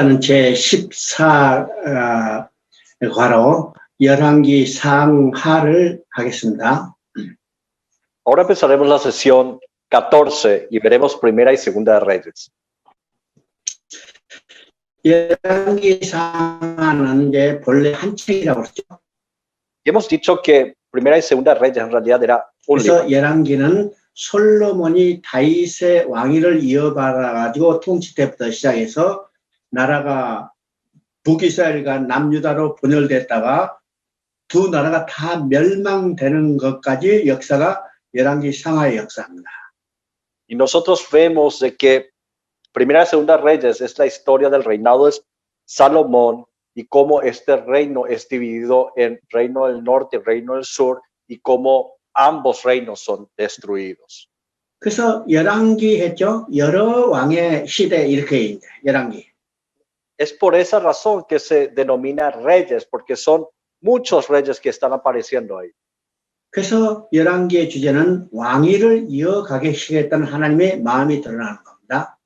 일단은 제14 과로 열왕기 상하를 하겠습니다. Ahora empezaremos la sesión 14 y veremos Primera y Segunda de Reyes. 열왕기 상하는 이제 본래 한 책이라고 그러죠. Y hemos dicho que Primera y Segunda de Reyes en realidad era un libro. 그래서 열왕기는 솔로몬이 다윗의 왕위를 이어받아가지고 통치 때부터 시작해서 나라가 북이스라엘과 남유다로 분열됐다가 두 나라가 다 멸망되는 것까지 역사가 열왕기 상하의 역사입니다. Y nosotros vemos de que Primera y Segunda Reyes es la historia del reinado de Salomón y cómo este reino es dividido en reino del norte y reino del sur y cómo ambos reinos son destruidos. 그래서 열왕기 했죠. 여러 왕의 시대 이렇게 열왕기. Es por esa razón que se denomina reyes, porque son muchos reyes que están apareciendo ahí. 그래서 열왕기의 주제는 왕위를 이어가게 하겠다는 하나님의 마음이 드러나는 겁니다.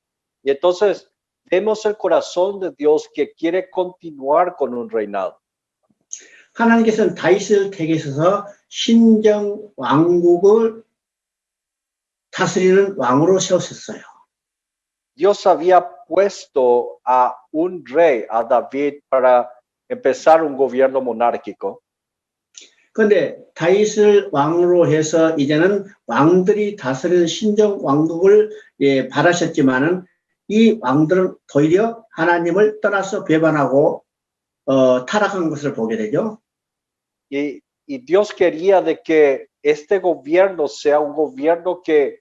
Y entonces vemos el corazón de Dios que quiere continuar con un reinado. 하나님께서는 다윗을 택하셔서 신정 왕국을 다스리는 왕으로 세우셨어요. Dios había puesto a un rey, a David, para empezar un gobierno monárquico. 그런데 다윗을 왕으로 해서 이제는 왕들이 다스리는 신정 왕국을 바라셨지만은 이 왕들은 도리어 하나님을 떠나서 배반하고 타락한 것을 보게 되죠. Y Dios quería de que este gobierno sea un gobierno que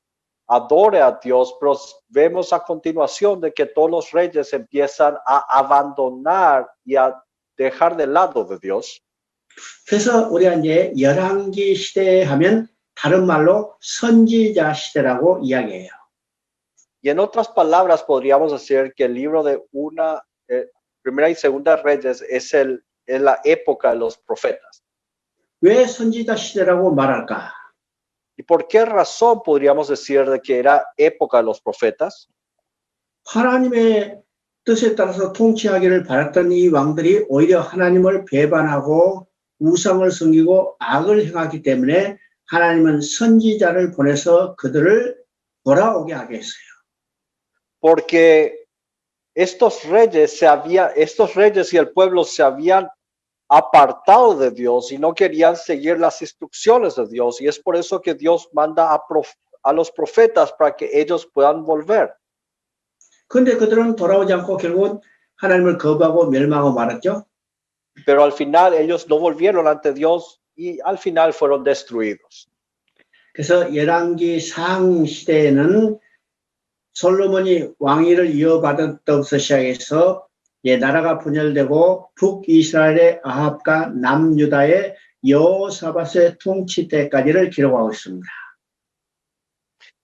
adore a Dios, pero vemos a continuación de que todos los reyes empiezan a abandonar y a dejar de lado de Dios. 그래서 우리가 이제 열왕기 시대 하면 다른 말로 선지자 시대라고 이야기해요. Y en otras palabras podríamos decir que el libro de Primera y Segunda Reyes es la época de los profetas. 왜 선지자 시대라고 말할까? ¿Y por qué razón podríamos decir de que era época de los profetas? 하나님의 뜻에 따라서 통치하기를 바랐던 이 왕들이 오히려 하나님을 배반하고 우상을 섬기고 악을 행하기 때문에 하나님은 선지자를 보내서 그들을 돌아오게 하게 했어요. Porque estos reyes y el pueblo se habían apartado de Dios y no querían seguir las instrucciones de Dios, y es por eso que Dios manda a los profetas para que ellos puedan volver. 그런데 그들은 돌아오지 않고 결국은 하나님을 거부하고 멸망하고 말았죠. Pero al final ellos no volvieron ante Dios y al final fueron destruidos. 그래서 열왕기 상 시대에는 솔로몬이 왕위를 이어받은 때부터 시작해서 나라가 분열되고 북이스라엘의 아합과 남유다의 여호사밧의 통치 때까지를 기록하고 있습니다.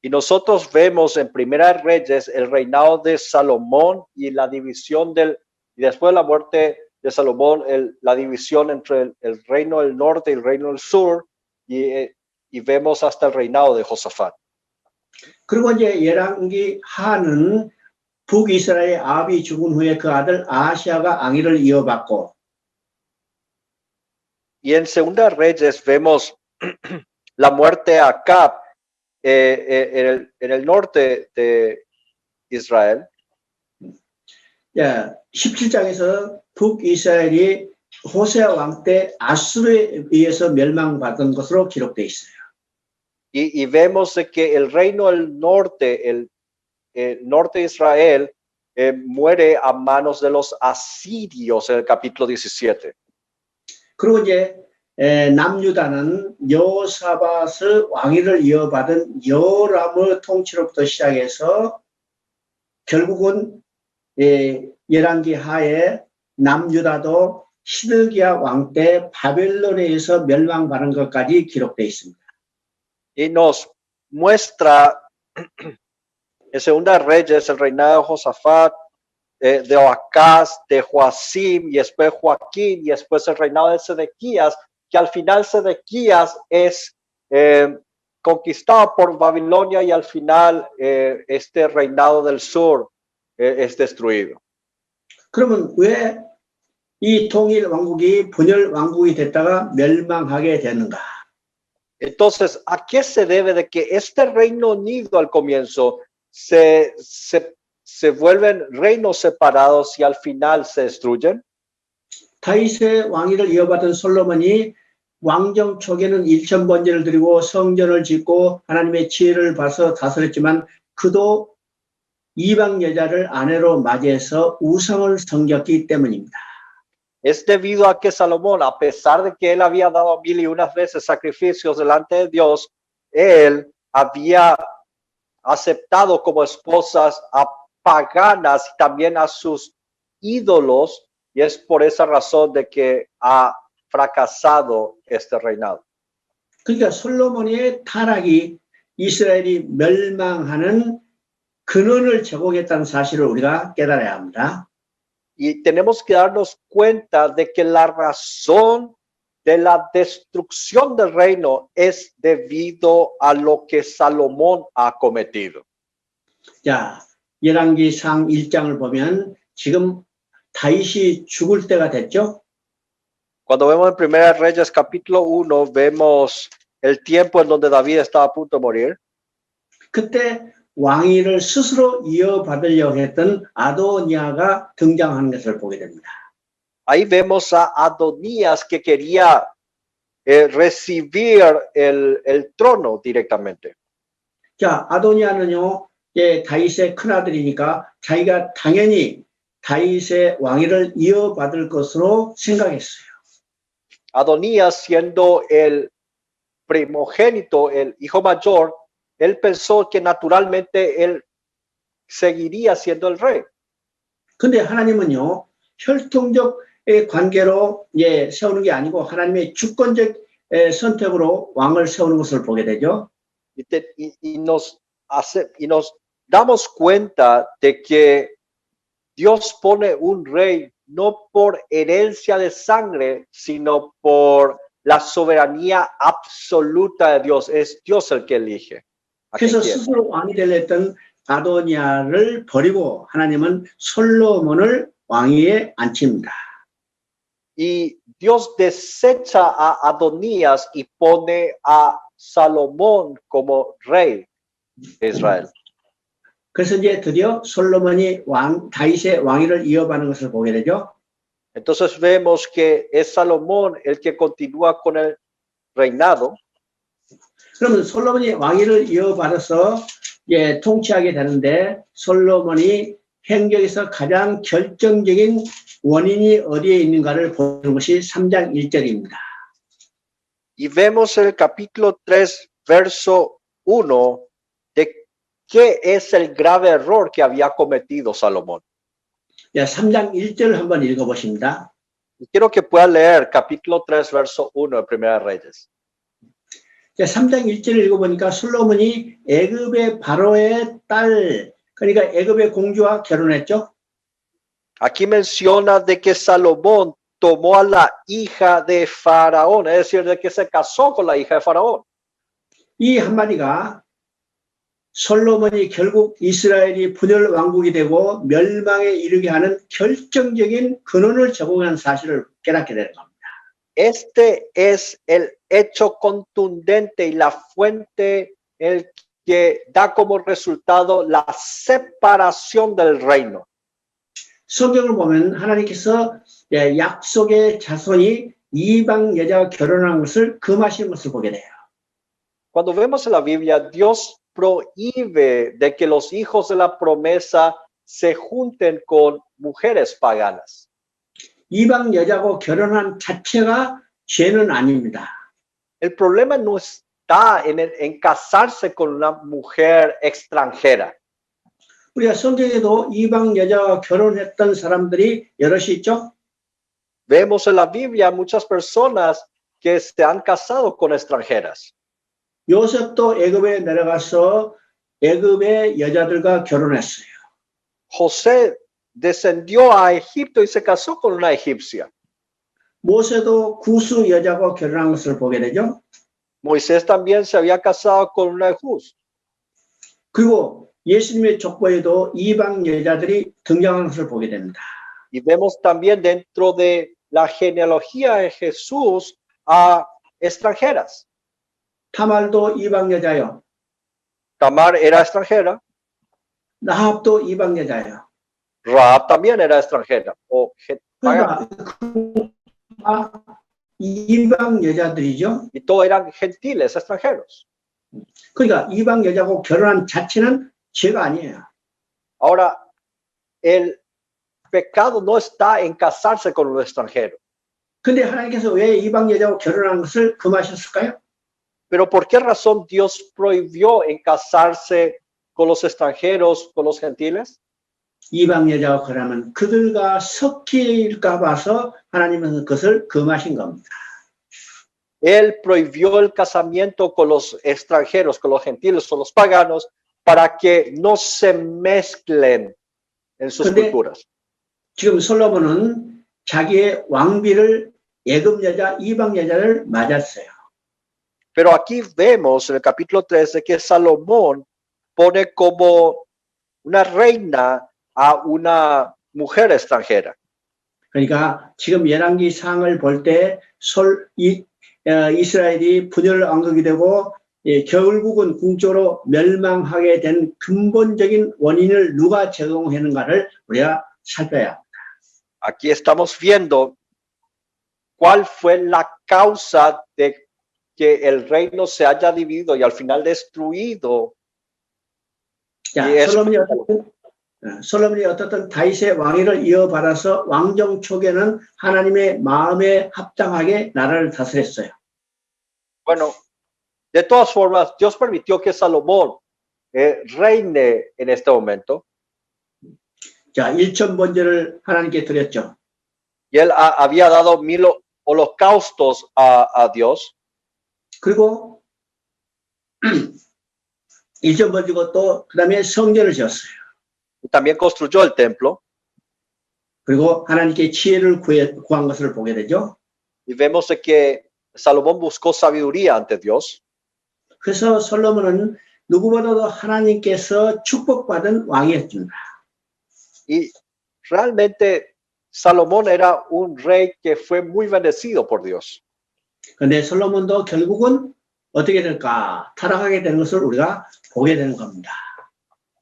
Y nosotros vemos en Primera de Reyes el reinado de Salomón y la división y después de la muerte de Salomón, la división entre el reino del norte y el reino del sur, y vemos hasta el reinado de Josafat. 그리고 이제 열왕기 하는 북이스라엘의 아합이 죽은 후에 그 아들 아하시아가 왕위를 이어받고, Y en Segunda de Reyes vemos la muerte de Acab en el norte de Israel. 17장에서 북이스라엘이 호세아 왕 때 아수르에 의해서 멸망받은 것으로 기록되어 있어요. Y vemos de que el reino del norte, el norte de Israel, muere a manos de los asirios en el capítulo 17. 그리고 이제 남유다는 여호사밧의 왕위를 이어받은 여호람의 통치로부터 시작해서 결국은 열왕기 하에 남유다도 시드기야 왕 때 바벨론에 의해서 멸망받은 것까지 기록되어 있습니다. Y nos muestra en Segunda de Reyes el reinado de Josafat, de Oacaz, de Joacim, y después Joaquín, y después el reinado de Sedequías, que al final Sedequías es conquistado por Babilonia y al final este reinado del sur es destruido. 그러면 왜 이 통일 왕국이 분열 왕국이 됐다가 멸망하게 됐는가? Entonces, ¿a qué se debe de que este Reino Unido al comienzo se vuelven reinos separados y al final se destruyen? 다윗의 왕위를 이어받은 솔로몬이 왕정 초기에는 1000번제를 드리고 성전을 짓고 하나님의 지혜를 봐서 다스렸지만 그도 이방 여자를 아내로 맞이해서 우상을 섬겼기 때문입니다. Es debido a que Salomón, a pesar de que él había dado 1001 veces sacrificios delante de Dios, él había aceptado como esposas a paganas y también a sus ídolos, y es por esa razón de que ha fracasado este reinado. 그러니까 솔로몬의 타락이 이스라엘이 멸망하는 근원을 제공했다는 사실을 우리가 깨달아야 합니다. Y tenemos que darnos cuenta de que la razón de la destrucción del reino es debido a lo que Salomón ha cometido. 자, 열왕기상 1장을 보면 지금 다윗이 죽을 때가 됐죠? Cuando vemos en Primera Reyes capítulo 1, vemos el tiempo en donde David estaba a punto de morir. 그때 왕위를 스스로 이어받으려고 했던 아도니아가 등장하는 것을 보게 됩니다. Ahí vemos a Adonías que quería recibir el trono directamente. 자, 아도니아는요, 다윗의 큰아들이니까 자기가 당연히 다윗의 왕위를 이어받을 것으로 생각했어요. Adonías, siendo el primogénito, el hijo mayor, él pensó que naturalmente él seguiría siendo el rey. 근데 하나님은요, 혈통적 관계로 세우는 게 아니고 하나님의 주권적 선택으로 왕을 세우는 것을 보게 되죠. Y nos damos cuenta de que Dios pone un rey no por herencia de sangre, sino por la soberanía absoluta de Dios. Es Dios el que elige. 그래서 스스로 왕이 되려 했던 아도니아를 버리고 하나님은 솔로몬을 왕위에 앉힙니다. Y Dios desecha a Adonías y pone a Salomón como rey de Israel. 그래서 이제 드디어 솔로몬이 다윗의 왕위를 이어받는 것을 보게 되죠. Entonces vemos que es Salomón el que continúa con el reinado. 그러면 솔로몬이 왕위를 이어받아서 통치하게 되는데 솔로몬이 행적에서 가장 결정적인 원인이 어디에 있는가를 보는 것이 3장 1절입니다. Y vemos en el capítulo 3, verso 1, de qué es el grave error que había cometido Salomón. 3장 1절 한번 읽어보십니다. Y quiero que pueda leer capítulo 3, verso 1 de Primera Reyes. 3장 1절을 읽어보니까 솔로몬이 애굽의 바로의 딸, 그러니까 애굽의 공주와 결혼했죠. Aquí menciona de que Salomón tomó a la hija de Faraón, es decir, de que se casó con la hija de Faraón. 이 한마디가 솔로몬이 결국 이스라엘이 분열 왕국이 되고 멸망에 이르게 하는 결정적인 근원을 제공한 사실을 깨닫게 되는 겁니다. Este es el hecho contundente y la fuente el que da como resultado la separación del reino. 성경을 보면 하나님께서 약속의 자손이 이방 여자와 결혼한 것을 금하신 것을 보게 돼요. Cuando vemos en la Biblia, Dios prohíbe de que los hijos de la promesa se junten con mujeres paganas. 이방 여자하고 결혼한 자체가 죄는 아닙니다. El problema no está en casarse con una mujer extranjera. 우리가 성경에도 이방 여자와 결혼했던 사람들이 여럿이 있죠. Vemos en la Biblia muchas personas que se han casado con extranjeras. 요셉도 애굽에 내려가서 애굽의 여자들과 결혼했어요. José descendió a Egipto y se casó con una egipcia. 모세도 구스 여자와 결혼한 것을 보게 되죠. Moisés también se había casado con una ejus. 그리고 예수님의 족보에도 이방 여자들이 등장하는 것을 보게 됩니다. Y vemos también dentro de la genealogía de Jesús a extranjeras. 타말도 이방 여자요. Tamar era extranjera, 라합도 이방 여자요. Rahab también era extranjera o pagana. 그러니까 다 이방 여자들이죠. Y todos eran gentiles, extranjeros. 그러니까 이방 여자하고 결혼한 자체는 죄가 아니에요. Ahora, el pecado no está en casarse con un extranjero. 근데 하나님께서 왜 이방 여자하고 결혼한 것을 금하셨을까요? Pero ¿por qué razón Dios prohibió en casarse con los extranjeros, con los gentiles? 이방 여자하고 결혼하면 그들과 섞일까 봐서 하나님은 그것을 금하신 겁니다. Él prohibió el casamiento con los extranjeros, con los gentiles o los paganos, para que no se mezclen en sus 근데 culturas. 지금 솔로몬은 자기의 왕비를 예금 여자, 이방 여자를 맞았어요. Pero aquí vemos en el capítulo 13 que Salomón pone como una reina a una mujer extranjera. 그러니까 지금 열왕기 상을 볼 때 이스라엘이 분열 왕국이 되고 결국은 궁적으로 멸망하게 된 근본적인 원인을 누가 제공했는가를 우리가 살펴야 합니다. Aquí estamos viendo cuál fue la causa de que el reino se haya dividido y al final destruido. 자, 솔로몬이 어떻든 다윗의 왕위를 이어받아서 왕정 초기에는 하나님의 마음에 합당하게 나라를 다스렸어요. Bueno, de todas formas, Dios permitió que Salomón reine en este momento. 자, 1000번제를 하나님께 드렸죠. Y él había dado 1000 holocaustos a Dios. 그리고 1000번제고 또 그다음에 성전을 지었어요. Y también construyó el templo. 그리고 하나님께 지혜를 구한 것을 보게 되죠. Y vemos de que Salomón buscó sabiduría ante Dios. 그래서 솔로몬은 누구보다도 하나님께서 축복받은 왕이었습니다. Y realmente Salomón era un rey que fue muy bendecido por Dios. 그런데 솔로몬도 결국은 어떻게 될까? 타락하게 되는 것을 우리가 보게 되는 겁니다.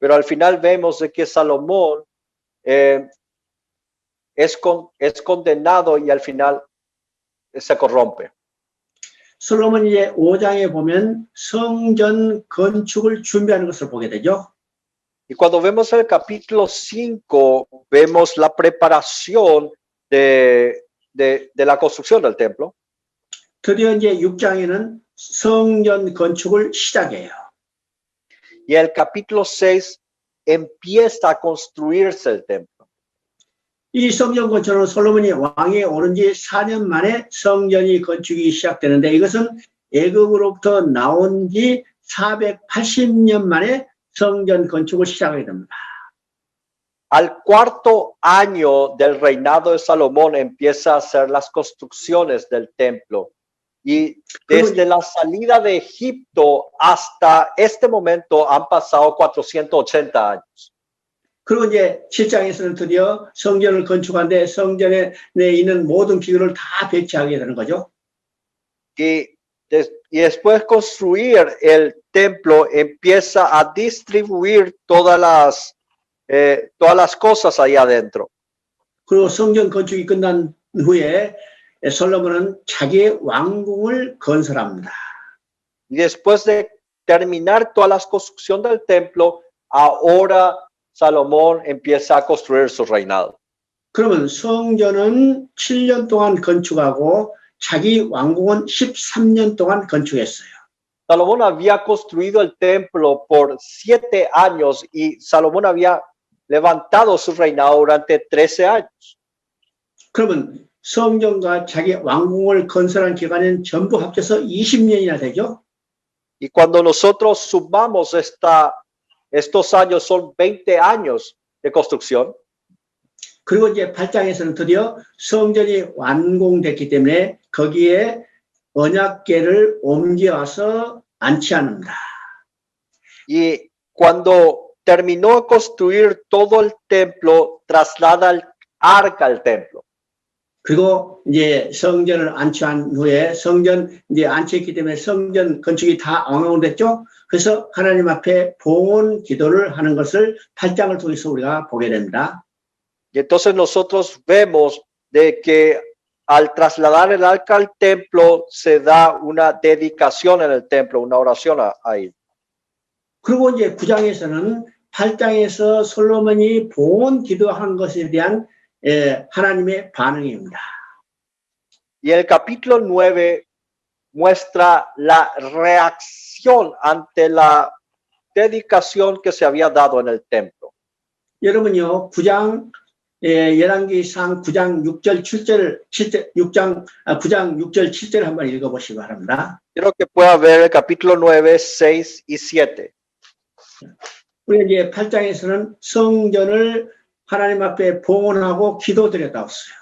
Pero al final vemos de que Salomón es condenado y al final se corrompe. 솔로몬이 이제 5장에 보면 성전 건축을 준비하는 것을 보게 되죠. Y cuando vemos el capítulo 5, vemos la preparación de la construcción del templo. 드디어 이제 6장에는 성전 건축을 시작해요. Y el capítulo 6 empieza a construirse el templo. 이 성전 건축은 솔로몬이 왕에 오른 지 4년 만에 성전이 건축이 시작되는데 이것은 애굽으로부터 나온 지 480년 만에 성전 건축을 시작하게 됩니다. Al cuarto año del reinado de Salomón empieza a hacer las construcciones del templo. Y desde la salida de Egipto hasta este momento han pasado 480 años. 그리고 이제 7장에서는 드디어 성전을 건축하는데 성전에 있는 모든 기구를 다 배치하게 되는 거죠. Y después de construir el templo empieza a distribuir todas las cosas ahí adentro. 그리고 성전 건축이 끝난 후에 솔로몬은 자기의 왕궁을 건설합니다. Y después de terminar todas las construcciones del templo, ahora Salomón empieza a construir su reinado. 그러면 성전은 7년 동안 건축하고 자기 왕궁은 13년 동안 건축했어요. Salomón había construido el templo por 7 años y Salomón había levantado su reinado durante 13 años. 그러면 성전과 자기 왕궁을 건설한 기간은 전부 합쳐서 20년이나 되죠. Y cuando nosotros sumamos estos años son 20 años de construcción. 그리고 이제 8장에서는 드디어 성전이 완공됐기 때문에 거기에 언약궤를 옮겨와서 안치합니다. Y cuando terminó de construir todo el templo, traslada arca al templo. 그리고 이제 성전을 안치한 후에 성전 이제 안치했기 때문에 성전 건축이 다 엉망됐죠. 그래서 하나님 앞에 봉헌 기도를 하는 것을 8장을 통해서 우리가 보게 됩니다. Y entonces nosotros vemos de que al trasladar el arca al templo se da una dedicación en el templo, una oración ahí. 그리고 이제 9장에서는 8장에서 솔로몬이 봉헌 기도한 것에 대한 하나님의 반응입니다. Y el capítulo 9 muestra la reacción ante la dedicación que se había dado en el templo. 여러분요, 9장 열왕기상 9장 6절 7절 9장 6절 7절 한번 읽어보시기 바랍니다. Quiero que pueda ver el capítulo 9, 6 y 7. 우리 이제 8장에서는 성전을 하나님 앞에 봉헌하고 기도드렸다고 했어요.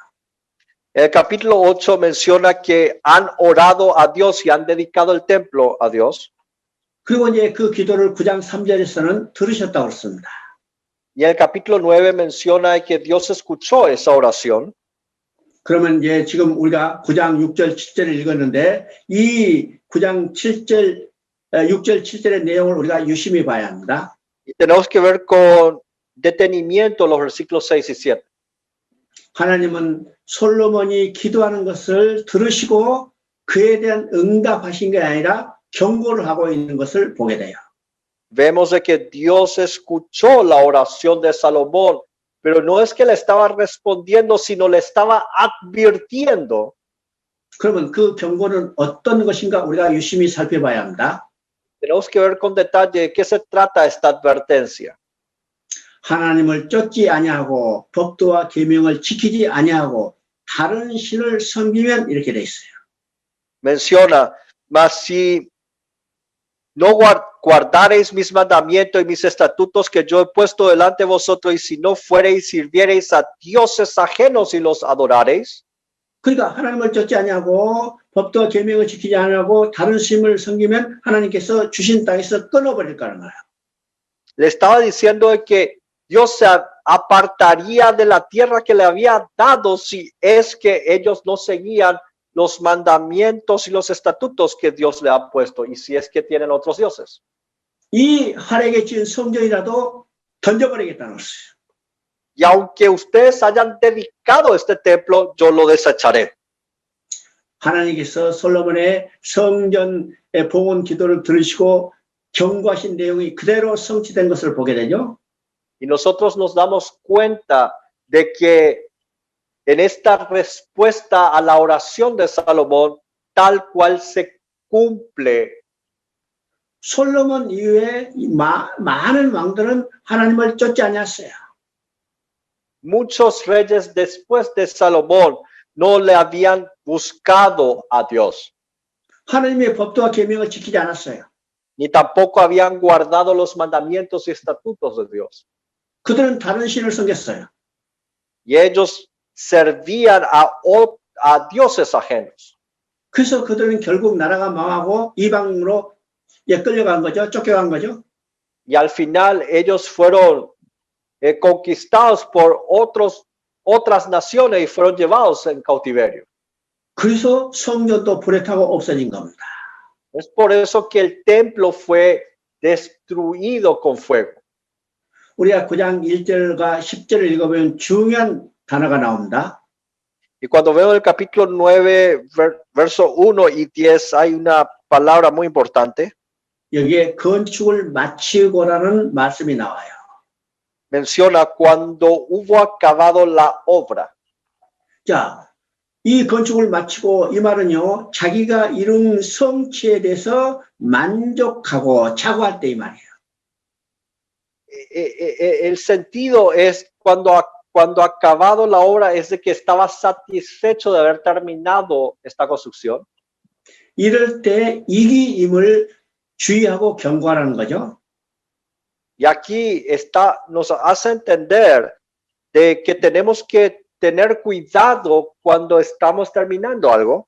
El capítulo 8 menciona que han orado a Dios y han dedicado el templo a Dios. 그리고 이제 그 기도를 9장 3절에서는 들으셨다고 했습니다. Y el capítulo 9 menciona que Dios escuchó esa oración. 그러면 이제 지금 우리가 9장 6절 7절을 읽었는데 이 9장 7절 6절 7절의 내용을 우리가 유심히 봐야 합니다. Y tenemos que ver con detenimiento los versículos 6 y 7. 하나님은 솔로몬이 기도하는 것을 들으시고 그에 대한 응답하신 게 아니라 경고를 하고 있는 것을 보게 돼요. Vemos de que Dios escuchó la oración de Salomón, pero no es que le estaba respondiendo, sino le estaba advirtiendo. 그러면 그 경고는 어떤 것인가 우리가 유심히 살펴봐야 합니다. Tenemos que ver con detalle de qué se trata esta advertencia. 하나님을 쫓지 아니하고 법도와 계명을 지키지 아니하고 다른 신을 섬기면 이렇게 돼 있어요. Menciona, mas si no guardareis mis mandamientos y mis estatutos que yo he puesto delante de vosotros, y si no fuereis sirviereis a dioses ajenos y los adorareis. 그러니까 하나님을 쫓지 아니하고 법도와 계명을 지키지 아니하고 다른 신을 섬기면 하나님께서 주신 땅에서 끊어버릴 거라는 거예요. Le estaba diciendo que Dios se apartaría de la tierra que le había dado si es que ellos no seguían los mandamientos y los estatutos que Dios le ha puesto, y si es que tienen otros dioses. 이 하나님께 지은 성전이라도 던져버리겠다는 것이에요. Y aunque ustedes hayan dedicado este templo, yo lo desecharé. 하나님께서 솔로몬의 성전의 봉헌 기도를 들으시고 경고하신 내용이 그대로 성취된 것을 보게 되죠. Y nosotros nos damos cuenta de que en esta respuesta a la oración de Salomón, tal cual se cumple. 솔로몬 이후에 많은 왕들은 하나님을 쫓지 않았어요. Muchos reyes después de Salomón no le habían buscado a Dios. 하나님의 법도와 계명을 지키지 않았어요. Ni tampoco habían guardado los mandamientos y estatutos de Dios. 그들은 다른 신을 섬겼어요. Y ellos servían a dioses ajenos. 그래서 그들은 결국 나라가 망하고 이방으로 끌려간 거죠. 쫓겨간 거죠. Y al final ellos fueron conquistados por otras naciones y fueron llevados en cautiverio. 그래서 성전도 불에 타고 없어진 겁니다. Es por eso que el templo fue destruido con fuego. 우리가 9장 1절과 10절을 읽어보면 중요한 단어가 나옵니다. Y cuando veo el capítulo 9, verso 1 y 10, hay una palabra muy importante. 여기에 건축을 마치고라는 말씀이 나와요. Menciona cuando hubo acabado la obra. 자, 이 건축을 마치고 이 말은요, 자기가 이룬 성취에 대해서 만족하고 자고할 때 이 말이에요. El sentido es cuando acabado la obra es de que estaba satisfecho de haber terminado esta construcción. 이럴 때 이기임을 주의하고 경고하라는 거죠. Y aquí nos hace entender de que tenemos que tener cuidado cuando estamos terminando algo.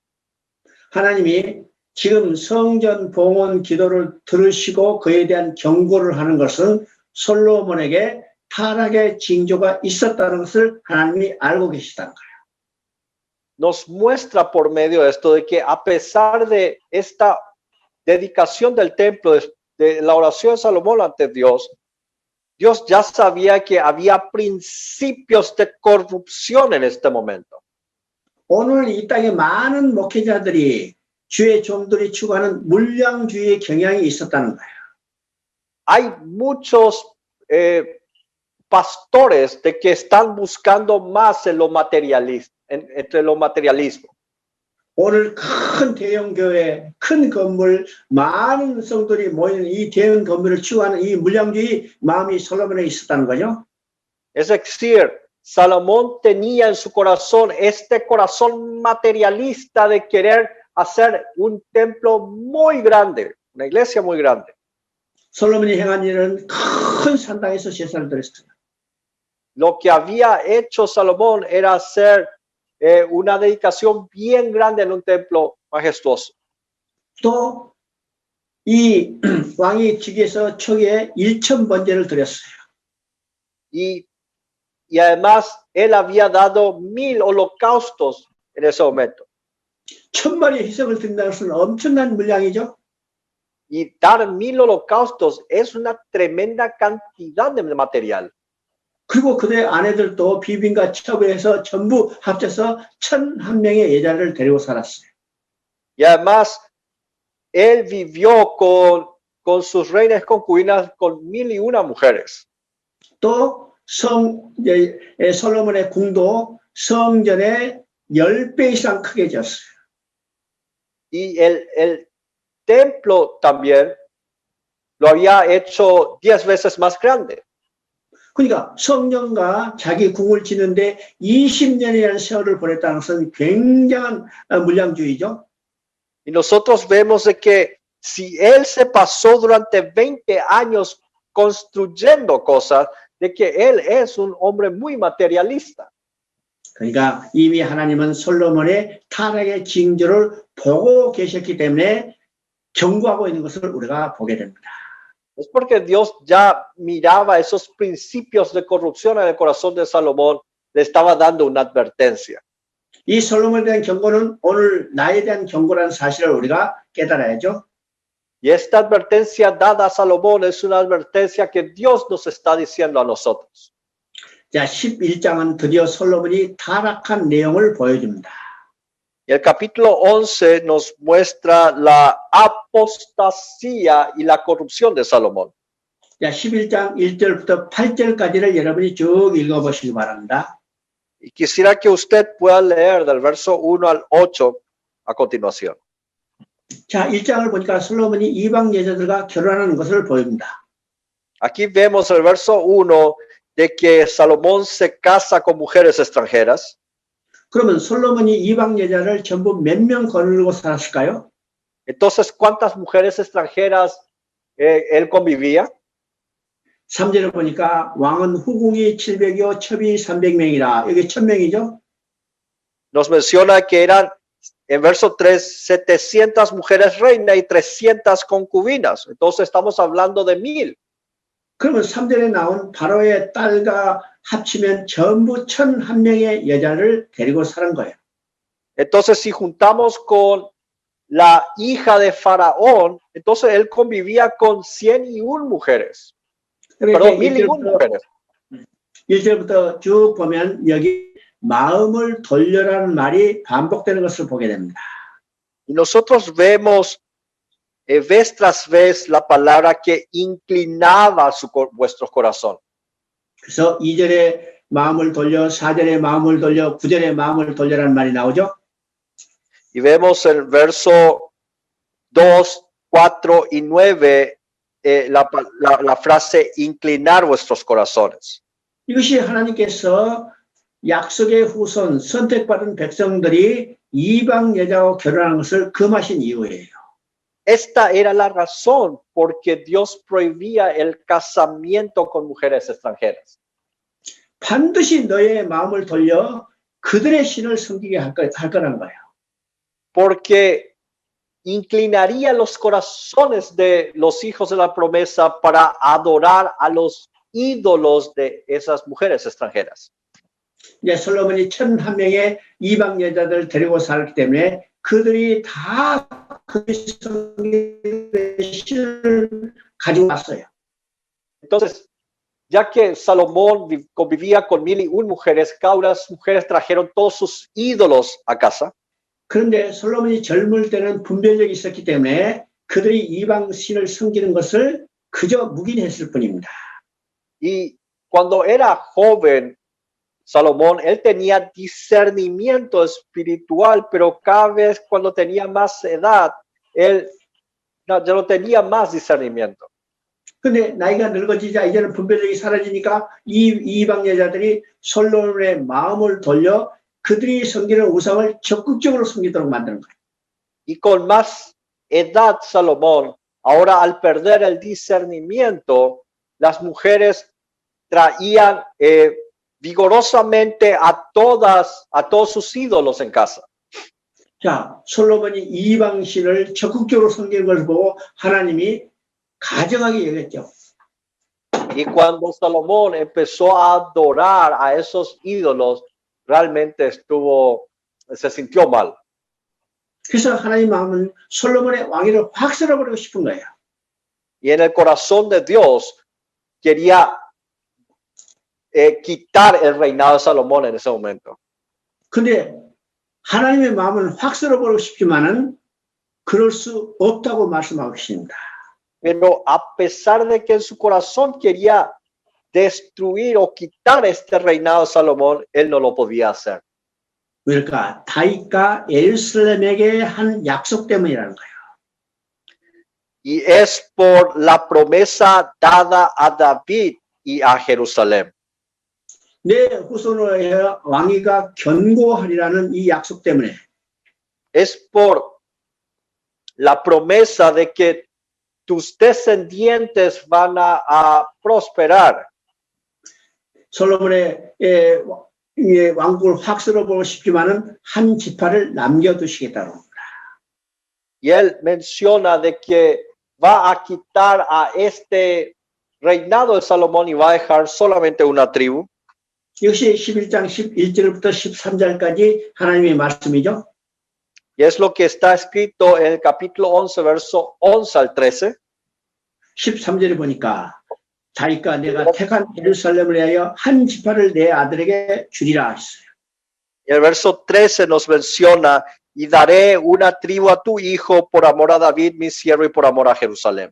하나님이 지금 성전 봉헌 기도를 들으시고 그에 대한 경고를 하는 것은 솔로몬에게 타락의 징조가 있었다는 것을 하나님이 알고 계시다는 거예요. Nos muestra por medio de esto de que a pesar de esta dedicación del templo, de la oración de Salomón ante Dios, Dios ya sabía que había principios de corrupción en este momento. 오늘 이 땅에 많은 목회자들이 주의 종들이 추구하는 물량주의의 경향이 있었다는 거예요. Hay muchos pastores de que están buscando más en lo materialista, entre lo materialismo. 오늘 큰 대형 교회, 큰 건물, 많은 성들이 모이는 이 대형 건물을 추구하는 이 물량주의 마음이 솔로몬에 있었다는 거죠. Es decir, Salomón tenía en su corazón este corazón materialista de querer hacer un templo muy grande, una iglesia muy grande. 솔로몬이 행한 일은 큰 산당에서 제사를 드렸어요. Lo que había hecho Salomón era hacer una dedicación bien grande en un templo majestuoso. 또 이 왕이 즉위해서 초기에 1,000번제를 드렸어요. Y además él había dado 1000 holocaustos en ese momento. 1000마리의 희생을 드린다는 것은 엄청난 물량이죠. Y dar 1000 holocaustos es una tremenda cantidad de material. 그리고 그들의 아내들도 비빈과 처부해서 전부 합쳐서 1001명의 여자를 데리고 살았어요. Y además, él vivió con sus reinas concubinas con 1001 mujeres. 또 솔로몬의 궁도 성전의 10배 이상 크게 지었어요. Y el templo también lo había hecho 10 veces más grande. 그러니까 성전과 자기 궁을 짓는데 20년이라는 세월을 보냈다는 것은 굉장한 물량주의죠. Y nosotros vemos de que si él se pasó durante 20 años construyendo cosas, de que él es un hombre muy materialista. 그러니까 이미 하나님은 솔로몬의 타락의 징조를 보고 계셨기 때문에 경고하고 있는 것을 우리가 보게 됩니다. Es porque Dios ya miraba esos principios de corrupción en el corazón de Salomón, le estaba dando una advertencia. 이 솔로몬에 대한 경고는 오늘 나에 대한 경고라는 사실을 우리가 깨달아야죠. Y esta advertencia dada a Salomón es una advertencia que Dios nos está diciendo a nosotros. 자, 11장은 드디어 솔로몬이 타락한 내용을 보여줍니다. Y el capítulo 11 nos muestra la apostasía y la corrupción de Salomón. 자, 11장 1절부터 8절까지를 여러분이 쭉 읽어보시기 바랍니다. Y quisiera que usted pueda leer del verso 1 al 8 a continuación. 자, 1장을 보니까 솔로몬이 이방 여자들과 결혼하는 것을 보입니다. Aquí vemos el verso 1 de que Salomón se casa con mujeres extranjeras. 그러면 솔로몬이 이방 여자를 전부 몇 명 거느리고 살았을까요? Entonces, ¿cuántas mujeres extranjeras él convivía? 3절에 보니까 왕은 후궁이 700이요 첩이 300명이라. 여기 1000명이죠? Nos menciona que eran, en verso 3, 700 mujeres reinas y 300 concubinas. Entonces estamos hablando de 1000. 그러면 3절에 나온 바로의 딸과 합치면 전부 1001명의 여자를 데리고 사는 거예요. Entonces, si juntamos con la hija de Faraón, entonces él convivía con 101 mujeres. Perdón, 1001 mujeres. 1절부터 쭉 보면 여기 마음을 돌려라는 말이 반복되는 것을 보게 됩니다. Y nosotros vemos vez tras vez la palabra que inclinaba vuestro corazón. 그래서 2절에 마음을 돌려, 4절에 마음을 돌려, 9절에 마음을 돌려라는 말이 나오죠. Y vemos el verso 2, 4 y 9 la frase inclinar vuestros corazones. 이것이 하나님께서 약속의 후손, 선택받은 백성들이 이방 여자와 결혼하는 것을 금하신 이유예요. Esta era la razón por que Dios prohibía el casamiento con mujeres extranjeras. 반드시 너의 마음을 돌려 그들의 신을 섬기게 할 거라는 거예요. Porque inclinaría los corazones de los hijos de la promesa para adorar a los ídolos de esas mujeres extranjeras. 이제 솔로몬이 1,001명의 이방 여자들 데리고 살기 때문에 그들이 다 그 성경의 신을 가지고 왔어요. Entonces, ya que Salomón convivía con 1,001 mujeres, cada una de las mujeres trajeron todos sus ídolos a casa. 그런데 솔로몬이 젊을 때는 분별력이 있었기 때문에 그들이 이방 신을 섬기는 것을 그저 묵인했을 뿐입니다. Y cuando era joven, Salomón, él tenía discernimiento espiritual, pero cada vez cuando tenía más edad, él ya no tenía más discernimiento. 근데 나이가 늙어지자 이제는 분별력이 사라지니까 이방 여자들이 솔로몬의 마음을 돌려 그들이 섬기는 우상을 적극적으로 섬기도록 만드는 거예요. Y con más edad, Salomón, ahora al perder el discernimiento, las mujeres traían vigorosamente a todos sus ídolos en casa. 자, 솔로몬이 이방 신을 적극적으로 섬기는 걸 보고 하나님이 가증하게 여겼죠. Y cuando Salomón empezó a adorar a esos ídolos, realmente se sintió mal. 그래서 하나님 마음은 솔로몬의 왕위를 확 쓸어버리고 싶은 거예요. Y en el corazón de Dios quería quitar el reinado de Salomón en ese momento. 근데 하나님의 마음은 확 쓸어버리고 싶지만은 그럴 수 없다고 말씀하고 계십니다. Pero a pesar de que en su corazón quería destruir o quitar este reinado de Salomón, él no lo podía hacer. 왜일까? 다윗과 예루살렘에게 한 약속 때문이라는 거예요. Y es por la promesa dada a David y a Jerusalén. 내 후손으로 해 왕위가 견고하리라는 이 약속 때문에. Es por la promesa de que tus descendientes van a prosperar. 솔로몬의 왕국을 확 쓸어보고 싶지만은 한 지파를 남겨두시겠다는 겁니다. Y él menciona de que va a quitar a este reinado de Salomón y va a dejar solamente una tribu. 역시 11장 11절부터 13절까지 하나님의 말씀이죠. Y es lo que está escrito en el capítulo 11, verso 11 al 13. 13절에 보니까 다윗과 내가 택한 예루살렘을 위하여 한 지파를 내 아들에게 주리라 했어요. Y el verso 13 nos menciona, y daré una tribu a tu hijo por amor a David, mi siervo, y por amor a Jerusalén.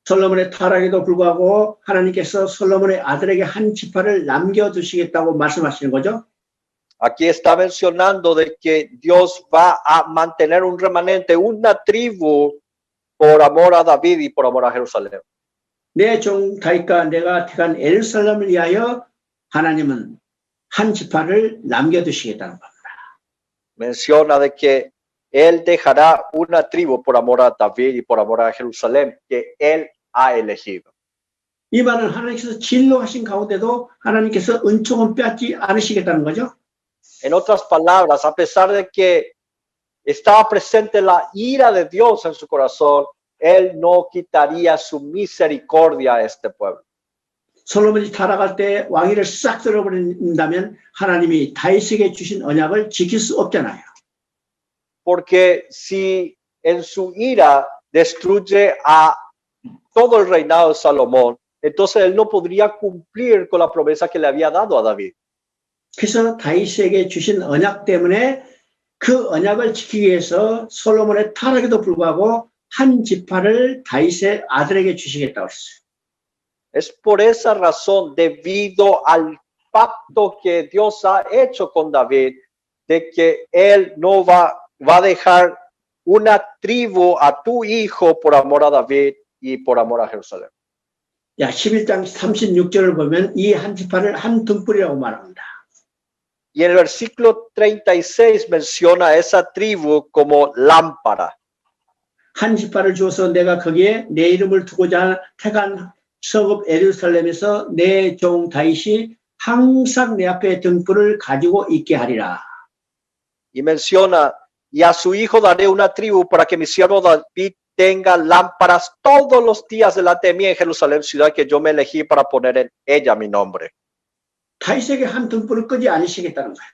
솔로몬의 타락에도 불구하고 하나님께서 솔로몬의 아들에게 한 지파를 남겨두시겠다고 말씀하시는 거죠. Aquí está mencionando de que Dios va a mantener un remanente, una tribu, por amor a David y por amor a Jerusalén. 내 종 다윗과 내가 택한 예루살렘을 위하여 하나님은 한 지파를 남겨두시겠다는 겁니다. Menciona de que él dejará una tribu por amor a David y por amor a Jerusalén que él ha elegido. 이 말은 하나님께서 진노하신 가운데도 하나님께서 은총은 빼앗지 않으시겠다는 거죠. En otras palabras, a pesar de que estaba presente la ira de Dios en su corazón, él no quitaría su misericordia a este pueblo. 솔로몬이 타락할 때 왕위를 싹 쓸어버린다면 하나님이 다윗에게 주신 언약을 지킬 수 없잖아요. Porque si en su ira destruye a todo el reinado de Salomón, entonces él no podría cumplir con la promesa que le había dado a David. 그래서 다윗에게 주신 언약 때문에 그 언약을 지키기 위해서 솔로몬의 타락에도 불구하고 한 지파를 다윗의 아들에게 주시겠다고 했어요. Es por esa razón, debido al pacto que Dios ha hecho con David, de que él no va a dejar una tribu a tu hijo por amor a David y por amor a Jerusalén. 야, 11장 36절을 보면 이 한 지파를 한 등불이라고 말합니다. Y en el versículo 36 menciona a esa tribu como lámpara. 한 지파를 주어서 내가 거기에 내 이름을 두고자 택한 성읍 예루살렘에서 내 종 다윗이 항상 내 앞에 등불을 가지고 있게 하리라. Y menciona, y a su hijo daré una tribu para que mi siervo David tenga lámparas todos los días delante de mí en Jerusalén, ciudad que yo me elegí para poner en ella mi nombre. 다윗에게 한 등불을 끄지 않으시겠다는 거예요.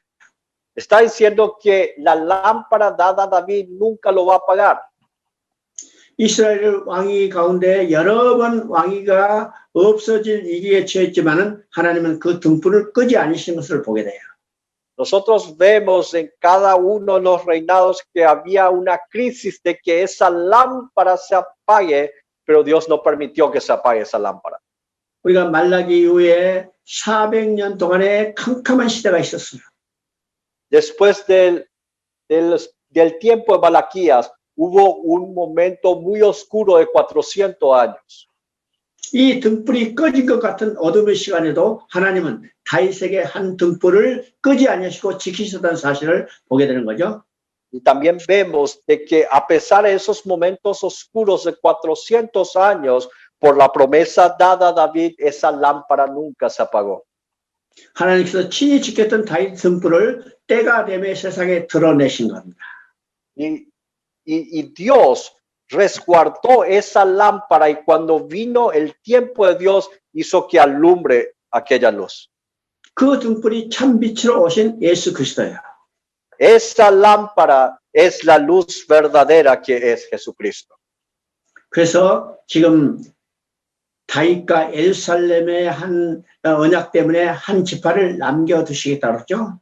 Está diciendo que la lámpara dada a David nunca lo va a apagar. 이스라엘 왕위 가운데 여러 번 왕위가 없어질 위기에 처했지만은 하나님은 그 등불을 끄지 않으신 것을 보게 돼요. Nosotros vemos en cada uno de los reinados que había una crisis de que esa lámpara se apague, pero Dios no permitió que se apague esa lámpara. 우리가 말라기 이후에 400년 동안의 캄캄한 시대가 있었어요. Después del tiempo de Malaquías, hubo un momento muy oscuro de 400 años. 이 등불이 꺼진 것 같은 어둠의 시간에도 하나님은 다윗에게 한 등불을 끄지 않으시고 지키셨다는 사실을 보게 되는 거죠. Y también vemos de que a pesar de esos momentos oscuros de 400 años, por la promesa dada a David, esa lámpara nunca se apagó. 하나님께서 친히 지켰던 다윗 등불을 때가 되매 세상에 드러내신 겁니다. Y Dios resguardó esa lámpara y cuando vino el tiempo de Dios hizo que alumbre aquella luz. 그 등불이 참 빛으로 오신 예수 그리스도예요. Esa lámpara es la luz verdadera que es Jesucristo. 그래서 지금 다윗과 예루살렘의 한 언약 때문에 한 지파를 남겨두시겠다고 그랬죠.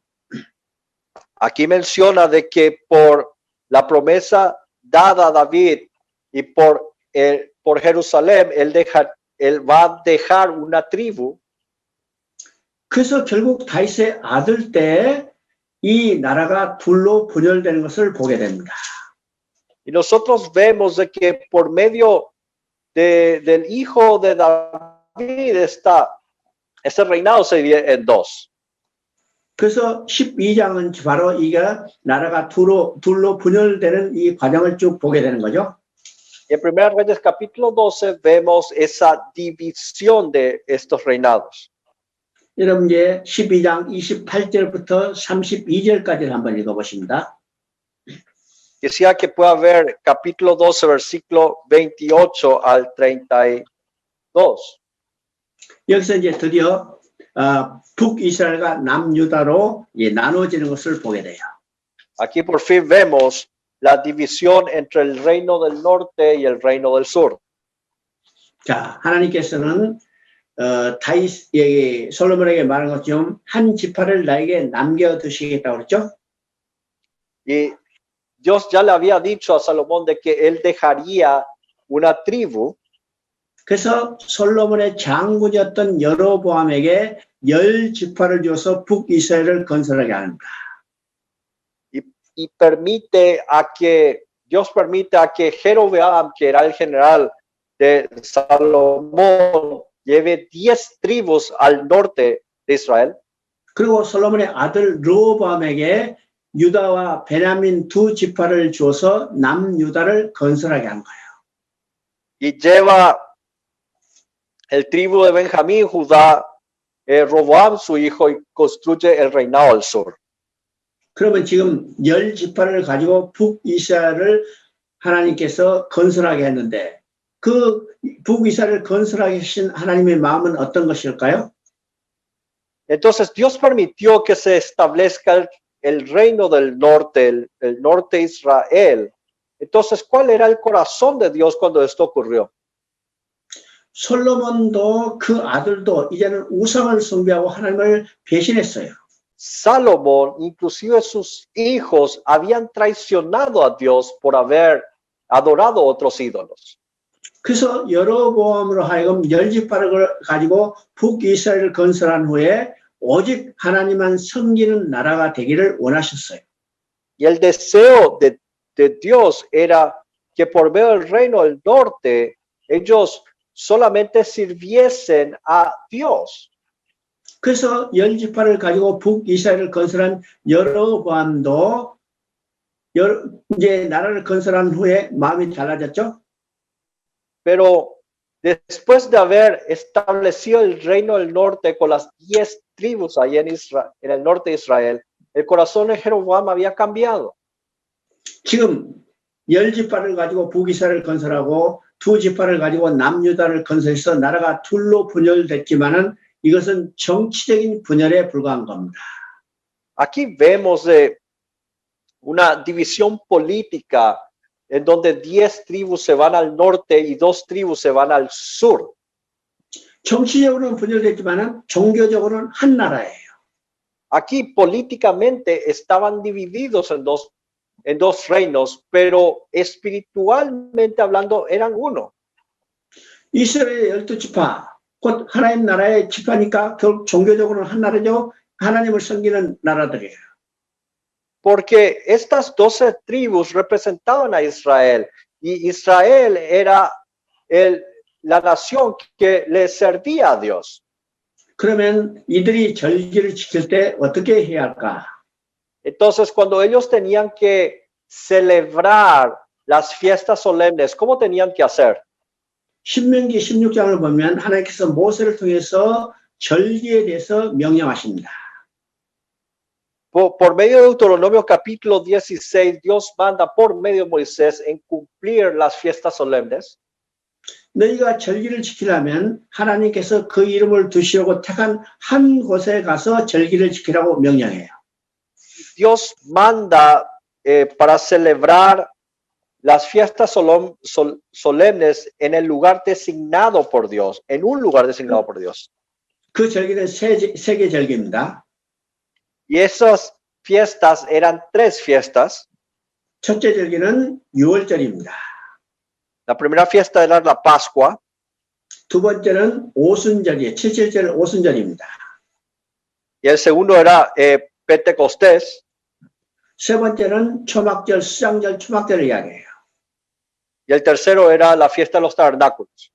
Aquí menciona de que por la promesa dada a David y por Jerusalén, él va a dejar una tribu. 그래서 결국 다윗의 아들 때 이 나라가 둘로 분열되는 것을 보게 됩니다. Y nosotros vemos de que por medio del hijo de David ese reinado se divide en dos. 그래서 12장은 바로 이가 나라가 둘로 분열되는 이 과정을 쭉 보게 되는 거죠. En 1 Reyes capítulo 12 vemos esa división de estos reinados. 여러분 이제 12장 28절부터 32절까지를 한번 읽어보십니다. Quisiera que pueda ver capítulo 12, versículo 28 al 32. 여기서 이제 드디어 북이스라엘과 남유다로 나눠지는 것을 보게 돼요. Aquí por fin vemos la división entre el reino del norte y el reino del sur. 자, 하나님께서는 다윗에게 솔로몬에게 말한 것처럼 한 지파를 나에게 남겨두시겠다고 그랬죠. Y Dios ya le había dicho a Salomón de que él dejaría una tribu. 그래서 솔로몬의 장군이었던 여로보암에게 10지파를 줘서 북이스라엘을 건설하게 합니다. Y Dios permite a que Jeroboam, que era el general de Salomón, lleve 10 tribus al norte de Israel. 그리고 솔로몬의 아들 르호보암에게 유다와 베냐민 두 지파를 줘서 남유다를 건설하게 한 거예요. Y lleva el tribu de Benjamín, Judá, Roboam su hijo y construye el reinado al sur. 그러면 지금 10지파를 가지고 북이스라엘을 하나님께서 건설하게 했는데 그 북이스라엘을 건설하게 하신 하나님의 마음은 어떤 것일까요? Entonces Dios permitió que se establezca el reino del norte, el norte de Israel. Entonces, ¿cuál era el corazón de Dios cuando esto ocurrió? 솔로몬도 그 아들도 이제는 우상을 숭배하고 하나님을 배신했어요. Salomón, inclusive sus hijos, habían traicionado a Dios por haber adorado otros ídolos. 그래서 여로보암으로 하여금 10지파를 가지고 북이스라엘을 건설한 후에 오직 하나님만 섬기는 나라가 되기를 원하셨어요. Y el deseo de Dios era que por medio del reino del norte, ellos solamente sirviesen a Dios. 그래서 10지파를 가지고 북이스라엘을 건설한 여로보암도 이제 나라를 건설한 후에 마음이 달라졌죠. Pero después de haber establecido el reino del norte con las 10 tribus allá en Israel, en el norte de Israel, el corazón de Jeroboam había cambiado. 지금 10지파를 가지고 북이스라엘을 건설하고 2지파를 가지고 남유다를 건설해서 나라가 둘로 분열됐지만은 이것은 정치적인 분열에 불과한 겁니다. Aquí vemos una división política en donde 10 tribus se van al norte y 2 tribus se van al sur. 정치적으로는 분열됐지만은 종교적으로는 한 나라예요. Aquí políticamente estaban divididos en dos reinos, pero espiritualmente hablando eran uno. 이스라엘의 12지파, 곧 하나님 나라의 지파니까 결국 종교적으로는 한 나라죠. 하나님을 섬기는 나라들이에요. Porque estas 12 tribus representaban a Israel y Israel era la nación que le servía a Dios. 그러면 이들이 절기를 지킬 때 어떻게 해야 할까? Entonces, cuando ellos tenían que celebrar las fiestas solemnes, ¿cómo tenían que hacer? 신명기 16장을 보면 하나님께서 모세를 통해서 절기에 대해서 명령하십니다. Por medio de Deuteronomio capítulo 16, Dios manda por medio de Moisés en cumplir las fiestas solemnes. 너희가 절기를 지키려면 하나님께서 그 이름을 두시려고 택한 한 곳에 가서 절기를 지키라고 명령해요. Dios manda para celebrar las fiestas solemnes en el lugar designado por Dios, en un lugar designado por Dios. 그 절기는 세계 절기입니다. Y esas fiestas eran 3 fiestas. 첫째 절기는 유월절입니다. La primera fiesta era la Pascua. 두 번째는 오순절이에요. 7.7절 오순절입니다. Y el segundo era Pentecostés. 세 번째는 초막절, 수장절, 초막절을 이야기해요. Y el tercero era la fiesta de los tabernáculos.